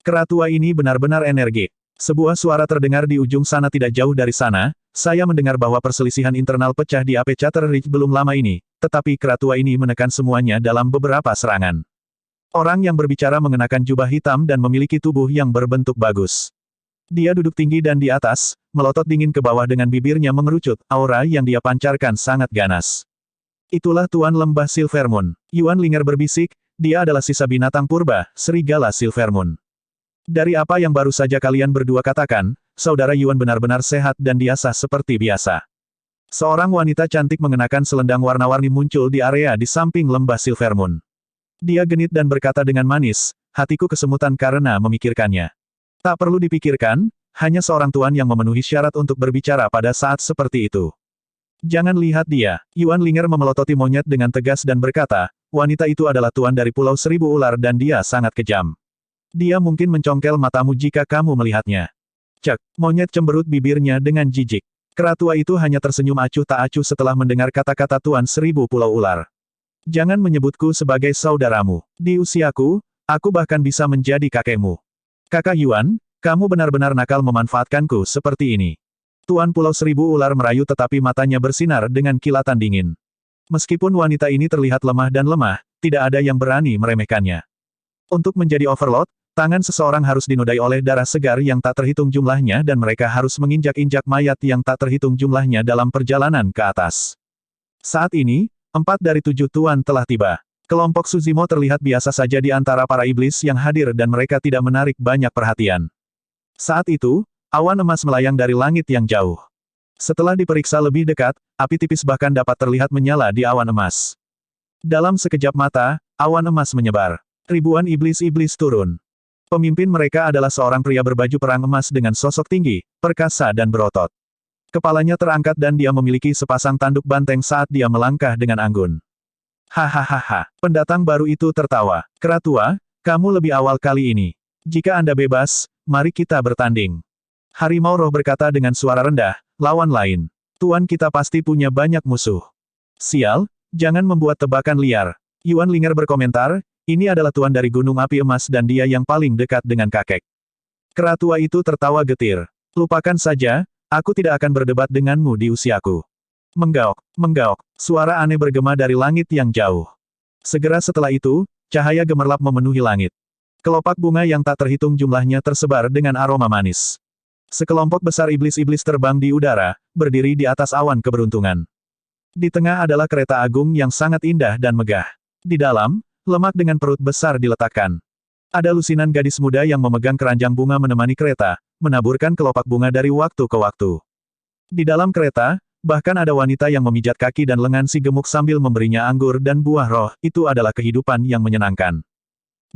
[SPEAKER 1] Kera tua ini benar-benar energik. Sebuah suara terdengar di ujung sana tidak jauh dari sana, saya mendengar bahwa perselisihan internal pecah di AP Chatter Reach belum lama ini, tetapi kera tua ini menekan semuanya dalam beberapa serangan. Orang yang berbicara mengenakan jubah hitam dan memiliki tubuh yang berbentuk bagus. Dia duduk tinggi dan di atas, melotot dingin ke bawah dengan bibirnya mengerucut, aura yang dia pancarkan sangat ganas. Itulah Tuan Lembah Silvermoon. Yuan Linger berbisik, dia adalah sisa binatang purba, serigala Silvermoon. Dari apa yang baru saja kalian berdua katakan, saudara Yuan benar-benar sehat dan dia sah seperti biasa. Seorang wanita cantik mengenakan selendang warna-warni muncul di area di samping Lembah Silvermoon. Dia genit dan berkata dengan manis, hatiku kesemutan karena memikirkannya. Tak perlu dipikirkan, hanya seorang tuan yang memenuhi syarat untuk berbicara pada saat seperti itu. Jangan lihat dia. Yuan Linger memelototi monyet dengan tegas dan berkata, wanita itu adalah tuan dari Pulau Seribu Ular dan dia sangat kejam. Dia mungkin mencongkel matamu jika kamu melihatnya. Cek, monyet cemberut bibirnya dengan jijik. Keratua itu hanya tersenyum acuh tak acuh setelah mendengar kata-kata Tuan Seribu Pulau Ular. Jangan menyebutku sebagai saudaramu. Di usiaku, aku bahkan bisa menjadi kakekmu. Kakak Yuan, kamu benar-benar nakal memanfaatkanku seperti ini. Tuan Pulau Seribu Ular merayu tetapi matanya bersinar dengan kilatan dingin. Meskipun wanita ini terlihat lemah dan lemah, tidak ada yang berani meremehkannya. Untuk menjadi overlord, tangan seseorang harus dinodai oleh darah segar yang tak terhitung jumlahnya dan mereka harus menginjak-injak mayat yang tak terhitung jumlahnya dalam perjalanan ke atas. Saat ini, 4 dari 7 tuan telah tiba. Kelompok Suzimo terlihat biasa saja di antara para iblis yang hadir dan mereka tidak menarik banyak perhatian. Saat itu, awan emas melayang dari langit yang jauh. Setelah diperiksa lebih dekat, api tipis bahkan dapat terlihat menyala di awan emas. Dalam sekejap mata, awan emas menyebar. Ribuan iblis-iblis turun. Pemimpin mereka adalah seorang pria berbaju perang emas dengan sosok tinggi, perkasa dan berotot. Kepalanya terangkat dan dia memiliki sepasang tanduk banteng saat dia melangkah dengan anggun. Hahaha, pendatang baru itu tertawa. Keratua, kamu lebih awal kali ini. Jika Anda bebas, mari kita bertanding. Harimau Roh berkata dengan suara rendah, lawan lain. Tuan kita pasti punya banyak musuh. Sial, jangan membuat tebakan liar. Yuan Linger berkomentar, ini adalah tuan dari Gunung Api Emas dan dia yang paling dekat dengan kakek. Keratua itu tertawa getir. Lupakan saja, aku tidak akan berdebat denganmu di usiaku. Menggaok, menggaok, suara aneh bergema dari langit yang jauh. Segera setelah itu, cahaya gemerlap memenuhi langit. Kelopak bunga yang tak terhitung jumlahnya tersebar dengan aroma manis. Sekelompok besar iblis-iblis terbang di udara, berdiri di atas awan keberuntungan. Di tengah adalah kereta agung yang sangat indah dan megah. Di dalam, lemak dengan perut besar diletakkan. Ada lusinan gadis muda yang memegang keranjang bunga menemani kereta, menaburkan kelopak bunga dari waktu ke waktu. Di dalam kereta, bahkan ada wanita yang memijat kaki dan lengan si gemuk sambil memberinya anggur dan buah roh, itu adalah kehidupan yang menyenangkan.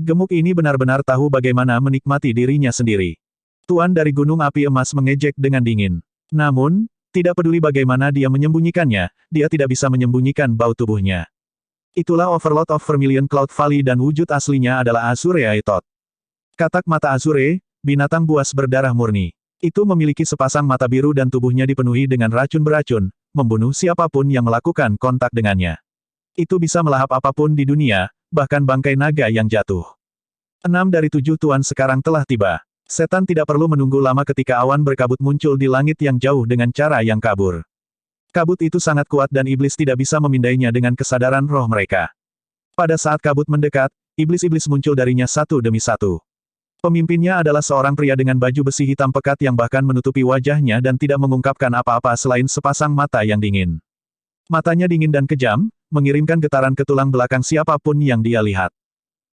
[SPEAKER 1] Gemuk ini benar-benar tahu bagaimana menikmati dirinya sendiri. Tuan dari Gunung Api Emas mengejek dengan dingin. Namun, tidak peduli bagaimana dia menyembunyikannya, dia tidak bisa menyembunyikan bau tubuhnya. Itulah Overlord of Vermilion Cloud Valley dan wujud aslinya adalah Azure Aethod. Katak mata Azure, binatang buas berdarah murni. Itu memiliki sepasang mata biru dan tubuhnya dipenuhi dengan racun beracun, membunuh siapapun yang melakukan kontak dengannya. Itu bisa melahap apapun di dunia, bahkan bangkai naga yang jatuh. 6 dari 7 tuan sekarang telah tiba. Setan tidak perlu menunggu lama ketika awan berkabut muncul di langit yang jauh dengan cara yang kabur. Kabut itu sangat kuat dan iblis tidak bisa memindainya dengan kesadaran roh mereka. Pada saat kabut mendekat, iblis-iblis muncul darinya satu demi satu. Pemimpinnya adalah seorang pria dengan baju besi hitam pekat yang bahkan menutupi wajahnya dan tidak mengungkapkan apa-apa selain sepasang mata yang dingin. Matanya dingin dan kejam, mengirimkan getaran ke tulang belakang siapapun yang dia lihat.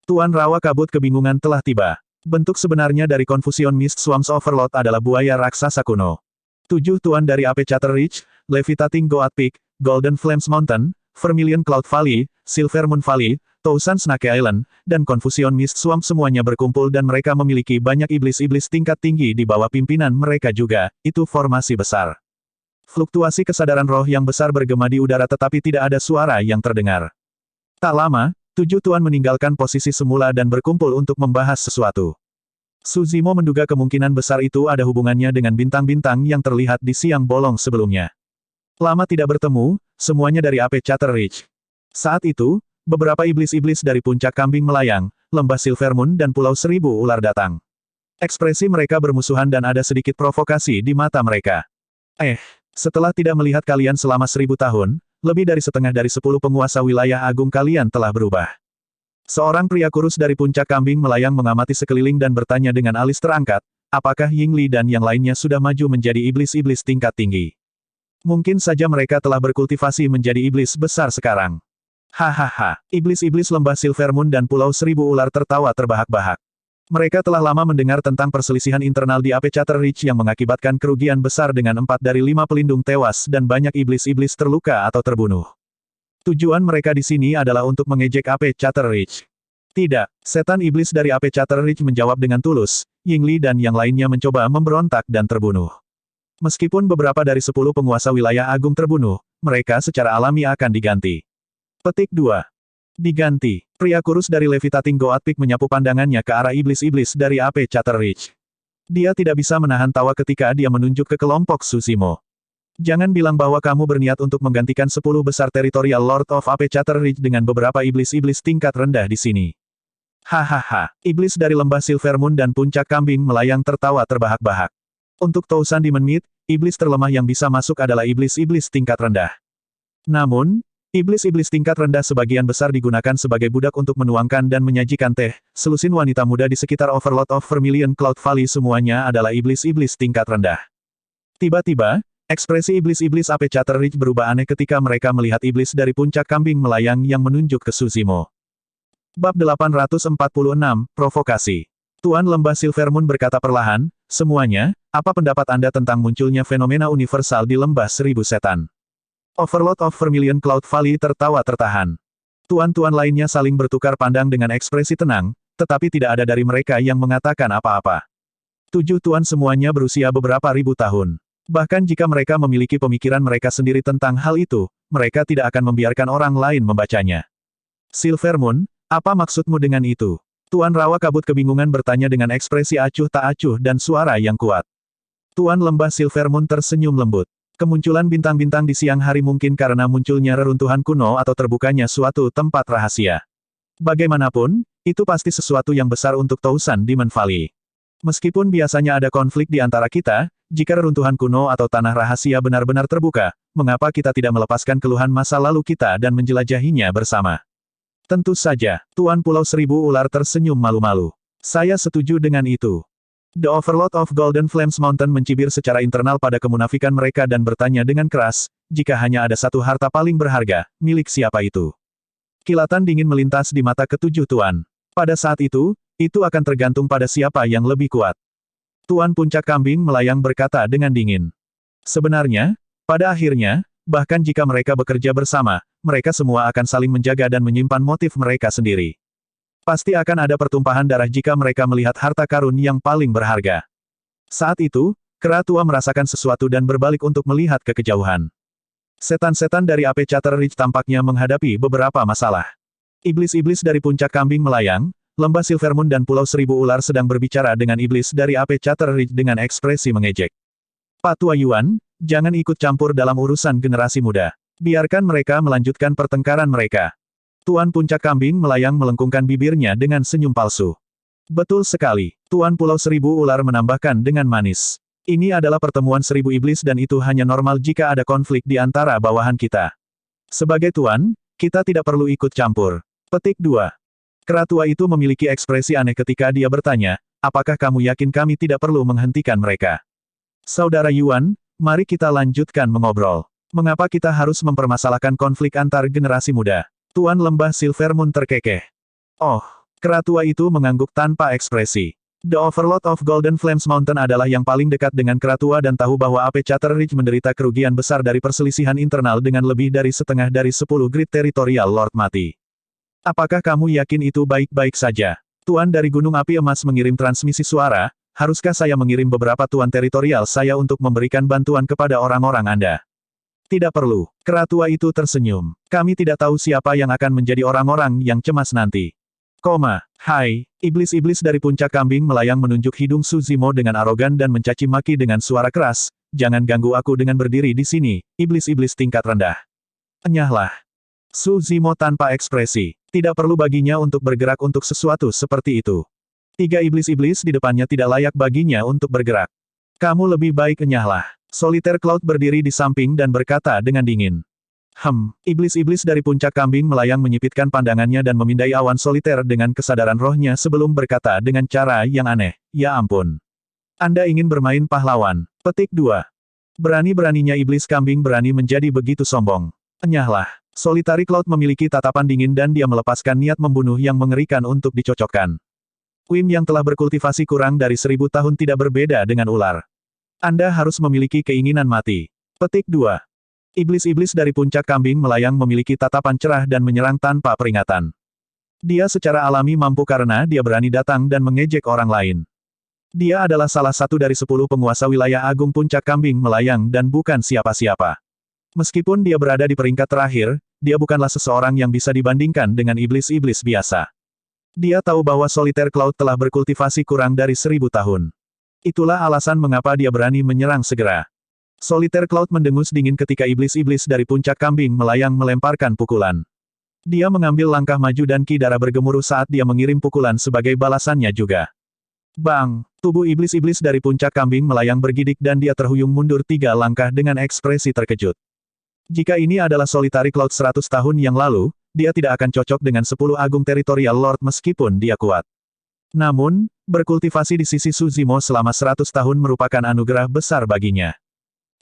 [SPEAKER 1] Tuan Rawa Kabut kebingungan telah tiba. Bentuk sebenarnya dari Confusion Mist Swarms Overlord adalah buaya raksasa kuno. 7 tuan dari Ape Chatter Ridge, Levitating Goat Peak, Golden Flames Mountain, Vermilion Cloud Valley, Silver Moon Valley, Thousand Snake Island, dan Confusion Mist Swamp semuanya berkumpul dan mereka memiliki banyak iblis-iblis tingkat tinggi di bawah pimpinan mereka juga, itu formasi besar. Fluktuasi kesadaran roh yang besar bergema di udara tetapi tidak ada suara yang terdengar. Tak lama, 7 tuan meninggalkan posisi semula dan berkumpul untuk membahas sesuatu. Suzimo menduga kemungkinan besar itu ada hubungannya dengan bintang-bintang yang terlihat di siang bolong sebelumnya. Lama tidak bertemu, semuanya dari Ape Chatter Ridge. Saat itu, beberapa iblis-iblis dari puncak kambing melayang, lembah Silvermoon dan Pulau Seribu Ular datang. Ekspresi mereka bermusuhan dan ada sedikit provokasi di mata mereka. Setelah tidak melihat kalian selama 1000 tahun, lebih dari setengah dari 10 penguasa wilayah agung kalian telah berubah. Seorang pria kurus dari puncak kambing melayang mengamati sekeliling dan bertanya dengan alis terangkat, apakah Yingli dan yang lainnya sudah maju menjadi iblis-iblis tingkat tinggi? Mungkin saja mereka telah berkultivasi menjadi iblis besar sekarang. Hahaha, iblis-iblis lembah Silver Moon dan Pulau Seribu Ular tertawa terbahak-bahak. Mereka telah lama mendengar tentang perselisihan internal di Apechater Ridge yang mengakibatkan kerugian besar dengan 4 dari 5 pelindung tewas dan banyak iblis-iblis terluka atau terbunuh. Tujuan mereka di sini adalah untuk mengejek Apechater Ridge. Tidak, setan iblis dari Apechater Ridge menjawab dengan tulus, Yingli dan yang lainnya mencoba memberontak dan terbunuh. Meskipun beberapa dari 10 penguasa wilayah agung terbunuh, mereka secara alami akan diganti. Petik 2. Diganti. Pria kurus dari Levitating Goat Peak menyapu pandangannya ke arah iblis-iblis dari Apechater Ridge. Dia tidak bisa menahan tawa ketika dia menunjuk ke kelompok Sushimo. Jangan bilang bahwa kamu berniat untuk menggantikan 10 besar teritorial Lord of Apechater Ridge dengan beberapa iblis-iblis tingkat rendah di sini. Hahaha, iblis dari lembah Silver Moon dan puncak kambing melayang tertawa terbahak-bahak. Untuk Tousan Demon Meat, iblis terlemah yang bisa masuk adalah iblis-iblis tingkat rendah. Namun, iblis-iblis tingkat rendah sebagian besar digunakan sebagai budak untuk menuangkan dan menyajikan teh. Selusin wanita muda di sekitar Overlord of Vermilion Cloud Valley semuanya adalah iblis-iblis tingkat rendah. Tiba-tiba, ekspresi iblis-iblis Apechater Ridge berubah aneh ketika mereka melihat iblis dari puncak kambing melayang yang menunjuk ke Sushimo. Bab 846, Provokasi. Tuan Lembah Silver Moon berkata perlahan, semuanya, apa pendapat Anda tentang munculnya fenomena universal di Lembah Seribu Setan? Overlord of Vermilion Cloud Valley tertawa tertahan. Tuan-tuan lainnya saling bertukar pandang dengan ekspresi tenang, tetapi tidak ada dari mereka yang mengatakan apa-apa. 7 tuan semuanya berusia beberapa ribu tahun. Bahkan jika mereka memiliki pemikiran mereka sendiri tentang hal itu, mereka tidak akan membiarkan orang lain membacanya. Silver Moon, apa maksudmu dengan itu? Tuan Rawa Kabut kebingungan bertanya dengan ekspresi acuh tak acuh dan suara yang kuat. Tuan Lembah Silver Moon tersenyum lembut. Kemunculan bintang-bintang di siang hari mungkin karena munculnya reruntuhan kuno atau terbukanya suatu tempat rahasia. Bagaimanapun, itu pasti sesuatu yang besar untuk Tousan Demon Valley. Meskipun biasanya ada konflik di antara kita, jika reruntuhan kuno atau tanah rahasia benar-benar terbuka, mengapa kita tidak melepaskan keluhan masa lalu kita dan menjelajahinya bersama? Tentu saja, Tuan Pulau Seribu Ular tersenyum malu-malu. Saya setuju dengan itu. The Overlord of Golden Flames Mountain mencibir secara internal pada kemunafikan mereka dan bertanya dengan keras, jika hanya ada satu harta paling berharga, milik siapa itu? Kilatan dingin melintas di mata ketujuh tuan. Pada saat itu akan tergantung pada siapa yang lebih kuat. Tuan Puncak Kambing melayang berkata dengan dingin. Sebenarnya, pada akhirnya, bahkan jika mereka bekerja bersama, mereka semua akan saling menjaga dan menyimpan motif mereka sendiri. Pasti akan ada pertumpahan darah jika mereka melihat harta karun yang paling berharga. Saat itu, kera tua merasakan sesuatu dan berbalik untuk melihat ke kejauhan. Setan-setan dari Apechater Ridge tampaknya menghadapi beberapa masalah. Iblis-iblis dari puncak kambing melayang, lembah Silver Moon dan Pulau Seribu Ular sedang berbicara dengan iblis dari Apechater Ridge dengan ekspresi mengejek. Pak Tua Yuan, jangan ikut campur dalam urusan generasi muda. Biarkan mereka melanjutkan pertengkaran mereka. Tuan Puncak Kambing melayang melengkungkan bibirnya dengan senyum palsu. Betul sekali, Tuan Pulau Seribu Ular menambahkan dengan manis. Ini adalah pertemuan 1000 iblis dan itu hanya normal jika ada konflik di antara bawahan kita. Sebagai tuan, kita tidak perlu ikut campur. Petik 2. Kera tua itu memiliki ekspresi aneh ketika dia bertanya, apakah kamu yakin kami tidak perlu menghentikan mereka? Saudara Yuan, mari kita lanjutkan mengobrol. Mengapa kita harus mempermasalahkan konflik antar generasi muda? Tuan Lembah Silver Moon terkekeh. Oh, kera tua itu mengangguk tanpa ekspresi. The Overlord of Golden Flames Mountain adalah yang paling dekat dengan kera tua dan tahu bahwa Apechater Ridge menderita kerugian besar dari perselisihan internal dengan lebih dari setengah dari 10 Grid Territorial Lord mati. Apakah kamu yakin itu baik-baik saja? Tuan dari Gunung Api Emas mengirim transmisi suara, haruskah saya mengirim beberapa tuan teritorial saya untuk memberikan bantuan kepada orang-orang Anda? Tidak perlu. Kera tua itu tersenyum. Kami tidak tahu siapa yang akan menjadi orang-orang yang cemas nanti. Hai, iblis-iblis dari puncak kambing melayang menunjuk hidung Sushimo dengan arogan dan mencaci maki dengan suara keras. Jangan ganggu aku dengan berdiri di sini, iblis-iblis tingkat rendah. Enyahlah. Sushimo tanpa ekspresi. Tidak perlu baginya untuk bergerak untuk sesuatu seperti itu. 3 iblis-iblis di depannya tidak layak baginya untuk bergerak. Kamu lebih baik enyahlah. Solitaire Cloud berdiri di samping dan berkata dengan dingin. Iblis-iblis dari puncak kambing melayang menyipitkan pandangannya dan memindai awan soliter dengan kesadaran rohnya sebelum berkata dengan cara yang aneh, "Ya ampun. Anda ingin bermain pahlawan." Petik 2. Berani-beraninya iblis kambing berani menjadi begitu sombong. Enyahlah. Solitary Cloud memiliki tatapan dingin dan dia melepaskan niat membunuh yang mengerikan untuk dicocokkan. Wim yang telah berkultivasi kurang dari 1000 tahun tidak berbeda dengan ular. Anda harus memiliki keinginan mati. Petik 2. Iblis-iblis dari puncak kambing melayang memiliki tatapan cerah dan menyerang tanpa peringatan. Dia secara alami mampu karena dia berani datang dan mengejek orang lain. Dia adalah salah satu dari 10 penguasa wilayah agung puncak kambing melayang dan bukan siapa-siapa. Meskipun dia berada di peringkat terakhir, dia bukanlah seseorang yang bisa dibandingkan dengan iblis-iblis biasa. Dia tahu bahwa Solitaire Cloud telah berkultivasi kurang dari 1000 tahun. Itulah alasan mengapa dia berani menyerang segera. Solitaire Cloud mendengus dingin ketika iblis-iblis dari puncak kambing melayang melemparkan pukulan. Dia mengambil langkah maju dan ki darah bergemuruh saat dia mengirim pukulan sebagai balasannya juga. Bang! Tubuh iblis-iblis dari puncak kambing melayang bergidik dan dia terhuyung mundur 3 langkah dengan ekspresi terkejut. Jika ini adalah Solitary Cloud 100 tahun yang lalu, dia tidak akan cocok dengan 10 agung teritorial lord meskipun dia kuat. Namun, berkultivasi di sisi Suzimo selama 100 tahun merupakan anugerah besar baginya.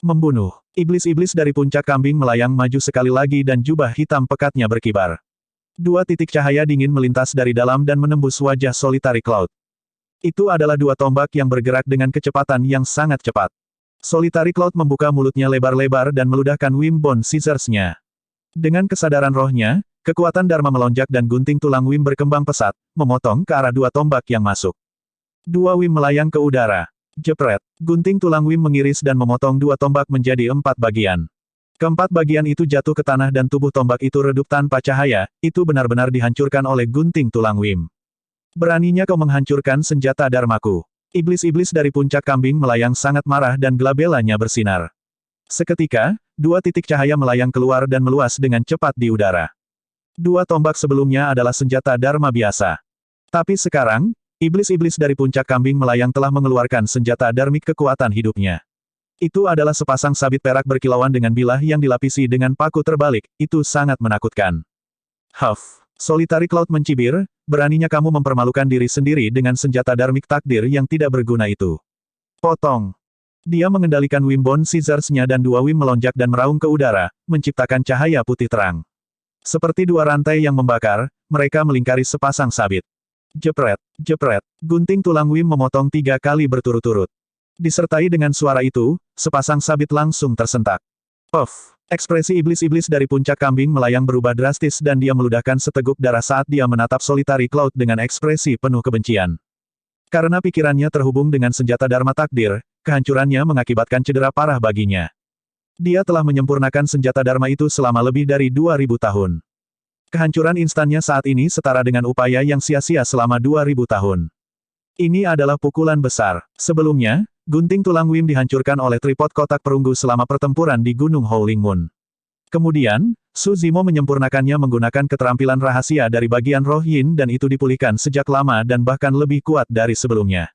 [SPEAKER 1] Membunuh. Iblis-iblis dari puncak kambing melayang maju sekali lagi dan jubah hitam pekatnya berkibar. 2 titik cahaya dingin melintas dari dalam dan menembus wajah Solitary Cloud. Itu adalah 2 tombak yang bergerak dengan kecepatan yang sangat cepat. Solitary Cloud membuka mulutnya lebar-lebar dan meludahkan Wim Bone Scissors-nya. Dengan kesadaran rohnya, kekuatan Dharma melonjak dan gunting tulang Wim berkembang pesat, memotong ke arah 2 tombak yang masuk. 2 Wim melayang ke udara. Jepret. Gunting tulang Wim mengiris dan memotong 2 tombak menjadi 4 bagian. Keempat bagian itu jatuh ke tanah dan tubuh tombak itu redup tanpa cahaya, itu benar-benar dihancurkan oleh gunting tulang Wim. Beraninya kau menghancurkan senjata Dharmaku. Iblis-iblis dari puncak kambing melayang sangat marah dan gelabelanya bersinar. Seketika, 2 titik cahaya melayang keluar dan meluas dengan cepat di udara. 2 tombak sebelumnya adalah senjata Dharma biasa. Tapi sekarang, iblis-iblis dari puncak kambing melayang telah mengeluarkan senjata dharmik kekuatan hidupnya. Itu adalah sepasang sabit perak berkilauan dengan bilah yang dilapisi dengan paku terbalik, itu sangat menakutkan. Solitary Cloud mencibir, beraninya kamu mempermalukan diri sendiri dengan senjata dharmik takdir yang tidak berguna itu. Potong. Dia mengendalikan Wim Bone Scissors-nya dan 2 Wim melonjak dan meraung ke udara, menciptakan cahaya putih terang. Seperti 2 rantai yang membakar, mereka melingkari sepasang sabit. Jepret, jepret, gunting tulang Wim memotong 3 kali berturut-turut. Disertai dengan suara itu, sepasang sabit langsung tersentak. Puff! Ekspresi iblis-iblis dari puncak kambing melayang berubah drastis dan dia meludahkan seteguk darah saat dia menatap Solitary Cloud dengan ekspresi penuh kebencian. Karena pikirannya terhubung dengan senjata Dharma takdir, kehancurannya mengakibatkan cedera parah baginya. Dia telah menyempurnakan senjata Dharma itu selama lebih dari 2000 tahun. Kehancuran instannya saat ini setara dengan upaya yang sia-sia selama 2000 tahun. Ini adalah pukulan besar. Sebelumnya, gunting tulang Wim dihancurkan oleh tripod kotak perunggu selama pertempuran di Gunung Howling Moon. Kemudian, Suzimo menyempurnakannya menggunakan keterampilan rahasia dari bagian roh Yin dan itu dipulihkan sejak lama dan bahkan lebih kuat dari sebelumnya.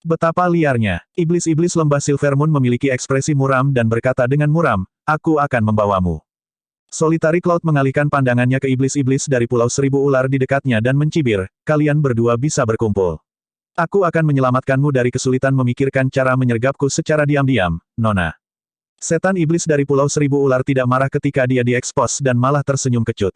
[SPEAKER 1] Betapa liarnya, iblis-iblis lembah Silvermoon memiliki ekspresi muram dan berkata dengan muram, aku akan membawamu. Solitary Cloud mengalihkan pandangannya ke iblis-iblis dari Pulau Seribu Ular di dekatnya dan mencibir, kalian berdua bisa berkumpul. Aku akan menyelamatkanmu dari kesulitan memikirkan cara menyergapku secara diam-diam, Nona. Setan iblis dari Pulau Seribu Ular tidak marah ketika dia diekspos dan malah tersenyum kecut.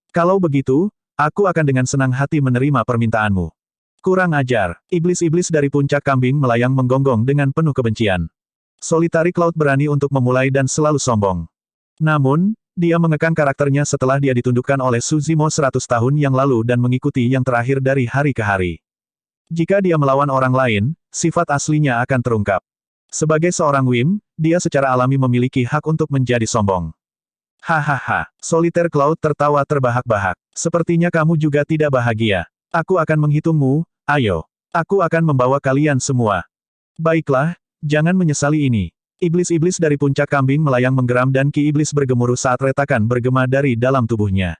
[SPEAKER 1] Kalau begitu, aku akan dengan senang hati menerima permintaanmu. Kurang ajar, iblis-iblis dari puncak kambing melayang menggonggong dengan penuh kebencian. Solitary Cloud berani untuk memulai dan selalu sombong. Namun, dia mengekang karakternya setelah dia ditundukkan oleh Suzimo 100 tahun yang lalu dan mengikuti yang terakhir dari hari ke hari. Jika dia melawan orang lain, sifat aslinya akan terungkap. Sebagai seorang Wim, dia secara alami memiliki hak untuk menjadi sombong. Hahaha, Solitaire Cloud tertawa terbahak-bahak. Sepertinya kamu juga tidak bahagia. Aku akan menghitungmu, ayo. Aku akan membawa kalian semua. Baiklah, jangan menyesali ini. Iblis-iblis dari puncak kambing melayang menggeram dan ki iblis bergemuruh saat retakan bergema dari dalam tubuhnya.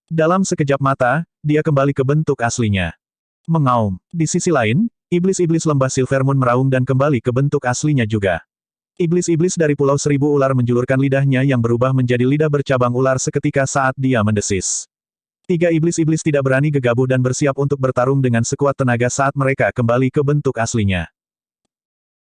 [SPEAKER 1] Dalam sekejap mata, dia kembali ke bentuk aslinya. Mengaum. Di sisi lain, iblis-iblis lembah Silvermoon meraung dan kembali ke bentuk aslinya juga. Iblis-iblis dari Pulau Seribu Ular menjulurkan lidahnya yang berubah menjadi lidah bercabang ular seketika saat dia mendesis. Tiga iblis-iblis tidak berani gegabah dan bersiap untuk bertarung dengan sekuat tenaga saat mereka kembali ke bentuk aslinya.